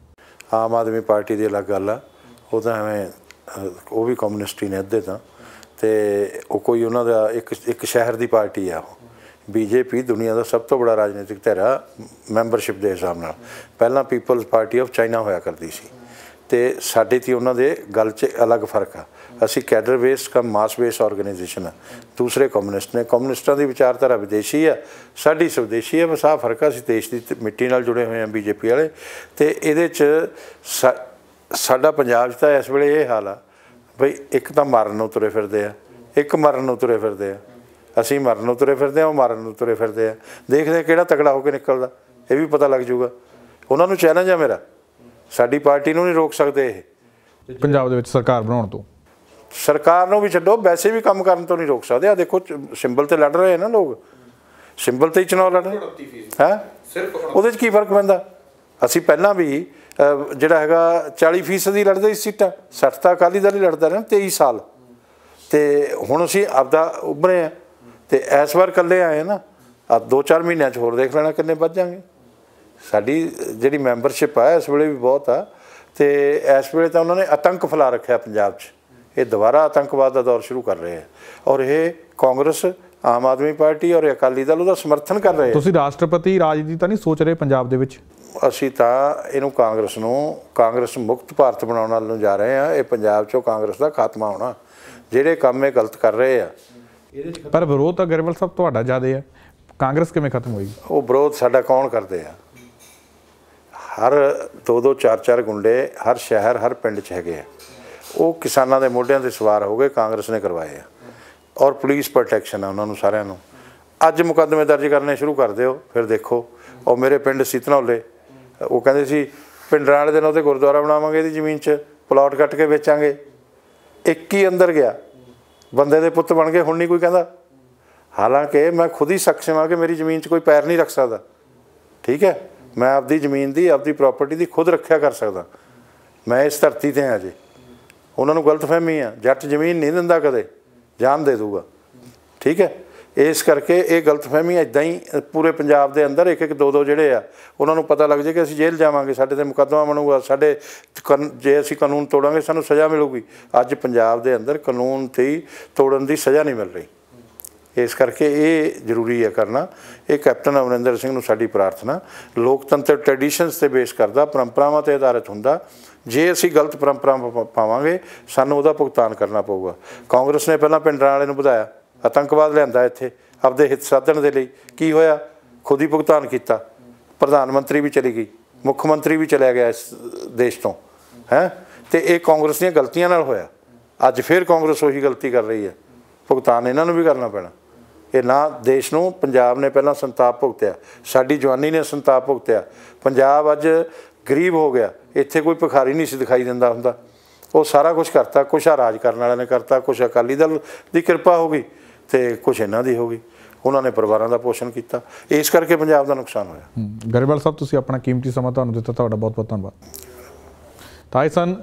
ਆਮ ਆਦਮੀ ਪਾਰਟੀ ਦੀ ਅਲੱਗ ਗੱਲ ਆ, ਉਹ ਤਾਂ ਐਵੇਂ ਉਹ ਵੀ ਕਮਿਊਨਿਸਟ ਹੀ ਨੇ ਅੱਧੇ ਤਾਂ, ਤੇ ਉਹ ਕੋਈ ਉਹਨਾਂ ਦਾ ਇੱਕ ਸ਼ਹਿਰ ਦੀ ਪਾਰਟੀ ਆ। ਉਹ BJP ਦੁਨੀਆ ਦਾ ਸਭ ਤੋਂ ਬੜਾ ਰਾਜਨੀਤਿਕ ਧਿਰਾ ਮੈਂਬਰਸ਼ਿਪ ਦੇ ਹਿਸਾਬ ਨਾਲ ਪਹਿਲਾਂ ਪੀਪਲਜ਼ ਪਾਰਟੀ ਆਫ ਚਾਈਨਾ ਹੋਇਆ ਕਰਦੀ ਸੀ, ਤੇ ਸਾਡੇ ਤੇ ਉਹਨਾਂ ਦੇ ਗੱਲ 'ਚ ਅਲੱਗ ਫਰਕ ਆ। ਅਸੀਂ ਕੈਡਰ ਬੇਸਡ ਕਮ ਮਾਸ ਬੇਸ ਆਰਗੇਨਾਈਜੇਸ਼ਨ ਆ, ਦੂਸਰੇ ਕਮਿਊਨਿਸਟ ਨੇ। ਕਮਿਊਨਿਸਟਾਂ ਦੀ ਵਿਚਾਰਧਾਰਾ ਵਿਦੇਸ਼ੀ ਆ, ਸਾਡੀ ਸਵਦੇਸ਼ੀ ਆ। ਬਸ ਆਹ ਫਰਕ ਆ, ਅਸੀਂ ਦੇਸ਼ ਦੀ ਮਿੱਟੀ ਨਾਲ ਜੁੜੇ ਹੋਏ ਹਾਂ BJP ਵਾਲੇ। ਤੇ ਇਹਦੇ 'ਚ ਸਾਡਾ ਪੰਜਾਬ 'ਚ ਤਾਂ ਇਸ ਵੇਲੇ ਇਹ ਹਾਲ ਆ ਬਈ ਇੱਕ ਤਾਂ ਮਰਨ ਨੂੰ ਤੁਰੇ ਫਿਰਦੇ ਆ, ਇੱਕ ਮਰਨ ਨੂੰ ਤੁਰੇ ਫਿਰਦੇ ਆ। ਅਸੀਂ ਮਰਨ ਨੂੰ ਤੁਰੇ ਫਿਰਦੇ ਹਾਂ, ਉਹ ਮਰਨ ਨੂੰ ਤੁਰੇ ਫਿਰਦੇ ਆ। ਦੇਖਦੇ ਕਿਹੜਾ ਤਕੜਾ ਹੋ ਕੇ ਨਿਕਲਦਾ, ਇਹ ਵੀ ਪਤਾ ਲੱਗ ਜੂਗਾ। ਉਹਨਾਂ ਨੂੰ ਚੈਲੰਜ ਆ ਮੇਰਾ, ਸਾਡੀ ਪਾਰਟੀ ਨੂੰ ਨਹੀਂ ਰੋਕ ਸਕਦੇ ਇਹ ਪੰਜਾਬ ਦੇ ਵਿੱਚ ਸਰਕਾਰ ਬਣਾਉਣ ਤੋਂ। ਸਰਕਾਰ ਨੂੰ ਵੀ ਛੱਡੋ, ਵੈਸੇ ਵੀ ਕੰਮ ਕਰਨ ਤੋਂ ਨਹੀਂ ਰੋਕ ਸਕਦੇ। ਆ ਦੇਖੋ ਸਿੰਬਲ ਤੇ ਲੜ ਰਹੇ ਨਾ ਲੋਕ, ਸਿੰਬਲ ਤੇ ਹੀ ਚੁਣਾਵ ਲੜ ਰਹੇ ਹੈ। ਉਹਦੇ 'ਚ ਕੀ ਫਰਕ ਪੈਂਦਾ? ਅਸੀਂ ਪਹਿਲਾਂ ਵੀ ਜਿਹੜਾ ਹੈਗਾ 40% ਹੀ ਲੜਦੇ ਸੀ ਸੀਟਾਂ, 60 ਤਾਂ ਅਕਾਲੀ ਦਲ ਹੀ ਲੜਦਾ ਰਿਹਾ 23 ਸਾਲ। ਤੇ ਹੁਣ ਅਸੀਂ ਆਪਦਾ ਉੱਭਰੇ ਹਾਂ, ਤੇ ਇਸ ਵਾਰ ਇਕੱਲੇ ਆਏ ਨਾ। 2-4 ਮਹੀਨਿਆਂ 'ਚ ਹੋਰ ਦੇਖ ਲੈਣਾ ਕਿੰਨੇ ਵੱਧ ਜਾਣਗੇ। ਸਾਡੀ ਜਿਹੜੀ ਮੈਂਬਰਸ਼ਿਪ ਆ ਇਸ ਵੇਲੇ ਵੀ ਬਹੁਤ ਆ, ਤੇ ਇਸ ਵੇਲੇ ਤਾਂ ਉਹਨਾਂ ਨੇ ਆਤੰਕ ਫੈਲਾ ਰੱਖਿਆ ਪੰਜਾਬ 'ਚ। ਇਹ ਦੁਬਾਰਾ ਆਤੰਕਵਾਦ ਦਾ ਦੌਰ ਸ਼ੁਰੂ ਕਰ ਰਹੇ ਆ, ਔਰ ਇਹ ਕਾਂਗਰਸ, ਆਮ ਆਦਮੀ ਪਾਰਟੀ ਔਰ ਅਕਾਲੀ ਦਲ ਉਹਦਾ ਸਮਰਥਨ ਕਰ ਰਹੇ ਆ। ਤੁਸੀਂ ਰਾਸ਼ਟਰਪਤੀ ਰਾਜ ਦੀ ਤਾਂ ਨਹੀਂ ਸੋਚ ਰਹੇ ਪੰਜਾਬ ਦੇ ਵਿੱਚ? ਅਸੀਂ ਤਾਂ ਇਹਨੂੰ ਕਾਂਗਰਸ ਮੁਕਤ ਭਾਰਤ ਬਣਾਉਣ ਵੱਲ ਨੂੰ ਜਾ ਰਹੇ ਹਾਂ। ਇਹ ਪੰਜਾਬ 'ਚੋਂ ਕਾਂਗਰਸ ਦਾ ਖਾਤਮਾ ਹੋਣਾ। ਜਿਹੜੇ ਕੰਮ ਇਹ ਗਲਤ ਕਰ ਰਹੇ ਆ ਪਰ ਵਿਰੋਧ ਤਾਂ ਗਰੇਵਾਲ ਸਾਹਿਬ ਤੁਹਾਡਾ ਜ਼ਿਆਦਾ ਹੈ, ਕਾਂਗਰਸ ਕਿਵੇਂ ਖਤਮ ਹੋਏਗੀ? ਉਹ ਵਿਰੋਧ ਸਾਡਾ ਕੌਣ ਕਰਦੇ ਆ? ਹਰ 2-2 4-4 ਗੁੰਡੇ ਹਰ ਸ਼ਹਿਰ ਹਰ ਪਿੰਡ 'ਚ ਹੈਗੇ ਆ। ਉਹ ਕਿਸਾਨਾਂ ਦੇ ਮੋਢਿਆਂ 'ਤੇ ਸਵਾਰ ਹੋ ਗਏ, ਕਾਂਗਰਸ ਨੇ ਕਰਵਾਏ ਆ। ਔਰ ਪੁਲਿਸ ਪ੍ਰੋਟੈਕਸ਼ਨ ਆ ਉਹਨਾਂ ਨੂੰ ਸਾਰਿਆਂ ਨੂੰ। ਅੱਜ ਮੁਕੱਦਮੇ ਦਰਜ ਕਰਨੇ ਸ਼ੁਰੂ ਕਰ ਦਿਓ, ਫਿਰ ਦੇਖੋ। ਉਹ ਮੇਰੇ ਪਿੰਡ ਸੀਤਨੌਲੇ, ਉਹ ਕਹਿੰਦੇ ਸੀ ਪਿੰਡਰਾਂ ਵਾਲੇ ਦਿਨ ਉਹਦੇ ਗੁਰਦੁਆਰਾ ਬਣਾਵਾਂਗੇ, ਇਹਦੀ ਜ਼ਮੀਨ 'ਚ ਪਲਾਟ ਕੱਟ ਕੇ ਵੇਚਾਂਗੇ। ਇੱਕ ਹੀ ਅੰਦਰ ਗਿਆ, ਬੰਦੇ ਦੇ ਪੁੱਤ ਬਣ ਗਏ। ਹੁਣ ਨਹੀਂ ਕੋਈ ਕਹਿੰਦਾ, ਹਾਲਾਂਕਿ ਮੈਂ ਖੁਦ ਹੀ ਸક્ષਮ ਹਾਂ ਕਿ ਮੇਰੀ ਜ਼ਮੀਨ 'ਚ ਕੋਈ ਪੈਰ ਨਹੀਂ ਰੱਖ ਸਕਦਾ। ਠੀਕ ਹੈ, ਮੈਂ ਆਪਦੀ ਜ਼ਮੀਨ ਦੀ, ਆਪਦੀ ਪ੍ਰਾਪਰਟੀ ਦੀ ਖੁਦ ਰੱਖਿਆ ਕਰ ਸਕਦਾ। ਮੈਂ ਇਸ ਧਰਤੀ 'ਤੇ ਹਾਂ ਜੀ। ਉਹਨਾਂ ਨੂੰ ਗਲਤਫਹਿਮੀ ਆ, ਜੱਟ ਜ਼ਮੀਨ ਨਹੀਂ ਦਿੰਦਾ ਕਦੇ, ਜਾਨ ਦੇ ਦੂਗਾ। ਠੀਕ ਹੈ, ਇਸ ਕਰਕੇ ਇਹ ਗਲਤਫਹਿਮੀ ਇੱਦਾਂ ਹੀ ਪੂਰੇ ਪੰਜਾਬ ਦੇ ਅੰਦਰ ਇੱਕ 2-2 ਜਿਹੜੇ ਆ ਉਹਨਾਂ ਨੂੰ ਪਤਾ ਲੱਗ ਜੇ ਕਿ ਅਸੀਂ ਜੇਲ੍ਹ ਜਾਵਾਂਗੇ, ਸਾਡੇ 'ਤੇ ਮੁਕੱਦਮਾ ਬਣੂਗਾ, ਸਾਡੇ ਜੇ ਅਸੀਂ ਕਾਨੂੰਨ ਤੋੜਾਂਗੇ ਸਾਨੂੰ ਸਜ਼ਾ ਮਿਲੂਗੀ। ਅੱਜ ਪੰਜਾਬ ਦੇ ਅੰਦਰ ਕਾਨੂੰਨ ਤੇ ਤੋੜਨ ਦੀ ਸਜ਼ਾ ਨਹੀਂ ਮਿਲ ਰਹੀ। ਇਸ ਕਰਕੇ ਇਹ ਜ਼ਰੂਰੀ ਹੈ ਕਰਨਾ। ਇਹ ਕੈਪਟਨ ਅਮਰਿੰਦਰ ਸਿੰਘ ਨੂੰ ਸਾਡੀ ਪ੍ਰਾਰਥਨਾ, ਲੋਕਤੰਤਰ ਟ੍ਰੈਡੀਸ਼ਨਸ 'ਤੇ ਬੇਸ ਕਰਦਾ, ਪਰੰਪਰਾਵਾਂ 'ਤੇ ਆਧਾਰਿਤ ਹੁੰਦਾ। ਜੇ ਅਸੀਂ ਗਲਤ ਪਰੰਪਰਾਵਾਂ ਪਾਵਾਂਗੇ ਸਾਨੂੰ ਉਹਦਾ ਭੁਗਤਾਨ ਕਰਨਾ ਪਊਗਾ। ਕਾਂਗਰਸ ਨੇ ਪਹਿਲਾਂ ਪਿੰਡਰਾਂ ਵਾਲੇ ਨੂੰ ਵਧਾਇਆ, ਆਤੰਕਵਾਦ ਲਿਆਂਦਾ ਇੱਥੇ ਆਪਦੇ ਹਿੱਤ ਸਾਧਣ ਦੇ ਲਈ। ਕੀ ਹੋਇਆ? ਖੁਦ ਹੀ ਭੁਗਤਾਨ ਕੀਤਾ। ਪ੍ਰਧਾਨ ਮੰਤਰੀ ਵੀ ਚਲੀ ਗਈ, ਮੁੱਖ ਮੰਤਰੀ ਵੀ ਚਲਿਆ ਗਿਆ ਇਸ ਦੇਸ਼ ਤੋਂ ਹੈ। ਤੇ ਇਹ ਕਾਂਗਰਸ ਦੀਆਂ ਗਲਤੀਆਂ ਨਾਲ ਹੋਇਆ। ਅੱਜ ਫਿਰ ਕਾਂਗਰਸ ਉਹੀ ਗਲਤੀ ਕਰ ਰਹੀ ਹੈ, ਭੁਗਤਾਨ ਇਹਨਾਂ ਨੂੰ ਵੀ ਕਰਨਾ ਪੈਣਾ। ਇਹ ਨਾ ਦੇਸ਼ ਨੂੰ, ਪੰਜਾਬ ਨੇ ਪਹਿਲਾਂ ਸੰਤਾਪ ਭੁਗਤਿਆ, ਸਾਡੀ ਜਵਾਨੀ ਨੇ ਸੰਤਾਪ ਭੁਗਤਿਆ। ਪੰਜਾਬ ਅੱਜ ਗਰੀਬ ਹੋ ਗਿਆ। ਇੱਥੇ ਕੋਈ ਭਿਖਾਰੀ ਨਹੀਂ ਸੀ ਦਿਖਾਈ ਦਿੰਦਾ ਹੁੰਦਾ। ਉਹ ਸਾਰਾ ਕੁਛ ਕਰਤਾ। ਕੁਛ ਆ ਰਾਜ ਕਰਨ ਵਾਲਿਆਂ ਨੇ ਕਰਤਾ, ਕੁਛ ਅਕਾਲੀ ਦਲ ਦੀ ਕਿਰਪਾ ਹੋ ਗਈ, ਤੇ ਕੁਛ ਇਹਨਾਂ ਦੀ ਹੋ ਗਈ। ਉਹਨਾਂ ਨੇ ਪਰਿਵਾਰਾਂ ਦਾ ਪੋਸ਼ਣ ਕੀਤਾ। ਇਸ ਕਰਕੇ ਪੰਜਾਬ ਦਾ ਨੁਕਸਾਨ ਹੋਇਆ। ਗਰੇਵਾਲ ਸਾਹਿਬ, ਤੁਸੀਂ ਆਪਣਾ ਕੀਮਤੀ ਸਮਾਂ ਤੁਹਾਨੂੰ ਦਿੱਤਾ, ਤੁਹਾਡਾ ਬਹੁਤ ਬਹੁਤ ਧੰਨਵਾਦ। ਤਾਂ ਇਹ ਸਨ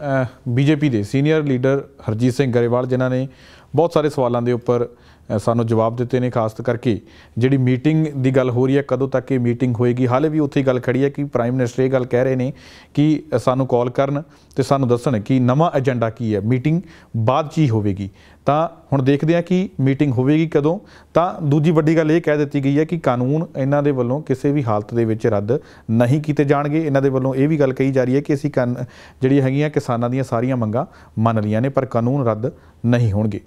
BJP ਦੇ ਸੀਨੀਅਰ ਲੀਡਰ ਹਰਜੀਤ ਸਿੰਘ ਗਰੇਵਾਲ, ਜਿਨ੍ਹਾਂ ਨੇ ਬਹੁਤ ਸਾਰੇ ਸਵਾਲਾਂ ਦੇ ਉੱਪਰ ਸਾਨੂੰ ਜਵਾਬ ਦਿੱਤੇ ਨੇ। ਖਾਸ ਕਰਕੇ ਜਿਹੜੀ ਮੀਟਿੰਗ ਦੀ ਗੱਲ ਹੋ ਰਹੀ ਹੈ, ਕਦੋਂ ਤੱਕ ਇਹ ਮੀਟਿੰਗ ਹੋਏਗੀ, ਹਾਲੇ ਵੀ ਉੱਥੇ ਹੀ ਗੱਲ ਖੜੀ ਹੈ ਕਿ ਪ੍ਰਾਈਮ ਮਿਨਿਸਟਰ ਇਹ ਗੱਲ ਕਹਿ ਰਹੇ ਨੇ ਕਿ ਸਾਨੂੰ ਕਾਲ ਕਰਨ ਅਤੇ ਸਾਨੂੰ ਦੱਸਣ ਕਿ ਨਵਾਂ ਏਜੰਡਾ ਕੀ ਹੈ, ਮੀਟਿੰਗ ਬਾਅਦ 'ਚ ਹੀ ਹੋਵੇਗੀ। ਤਾਂ ਹੁਣ ਦੇਖਦੇ ਹਾਂ ਕਿ ਮੀਟਿੰਗ ਹੋਵੇਗੀ ਕਦੋਂ। ਤਾਂ ਦੂਜੀ ਵੱਡੀ ਗੱਲ ਇਹ ਕਹਿ ਦਿੱਤੀ ਗਈ ਹੈ ਕਿ ਕਾਨੂੰਨ ਇਹਨਾਂ ਦੇ ਵੱਲੋਂ ਕਿਸੇ ਵੀ ਹਾਲਤ ਦੇ ਵਿੱਚ ਰੱਦ ਨਹੀਂ ਕੀਤੇ ਜਾਣਗੇ। ਇਹਨਾਂ ਦੇ ਵੱਲੋਂ ਇਹ ਵੀ ਗੱਲ ਕਹੀ ਜਾ ਰਹੀ ਹੈ ਕਿ ਅਸੀਂ ਜਿਹੜੀਆਂ ਹੈਗੀਆਂ ਕਿਸਾਨਾਂ ਦੀਆਂ ਸਾਰੀਆਂ ਮੰਗਾਂ ਮੰਨ ਲਈਆਂ ਨੇ, ਪਰ ਕਾਨੂੰਨ ਰੱਦ ਨਹੀਂ ਹੋਣਗੇ।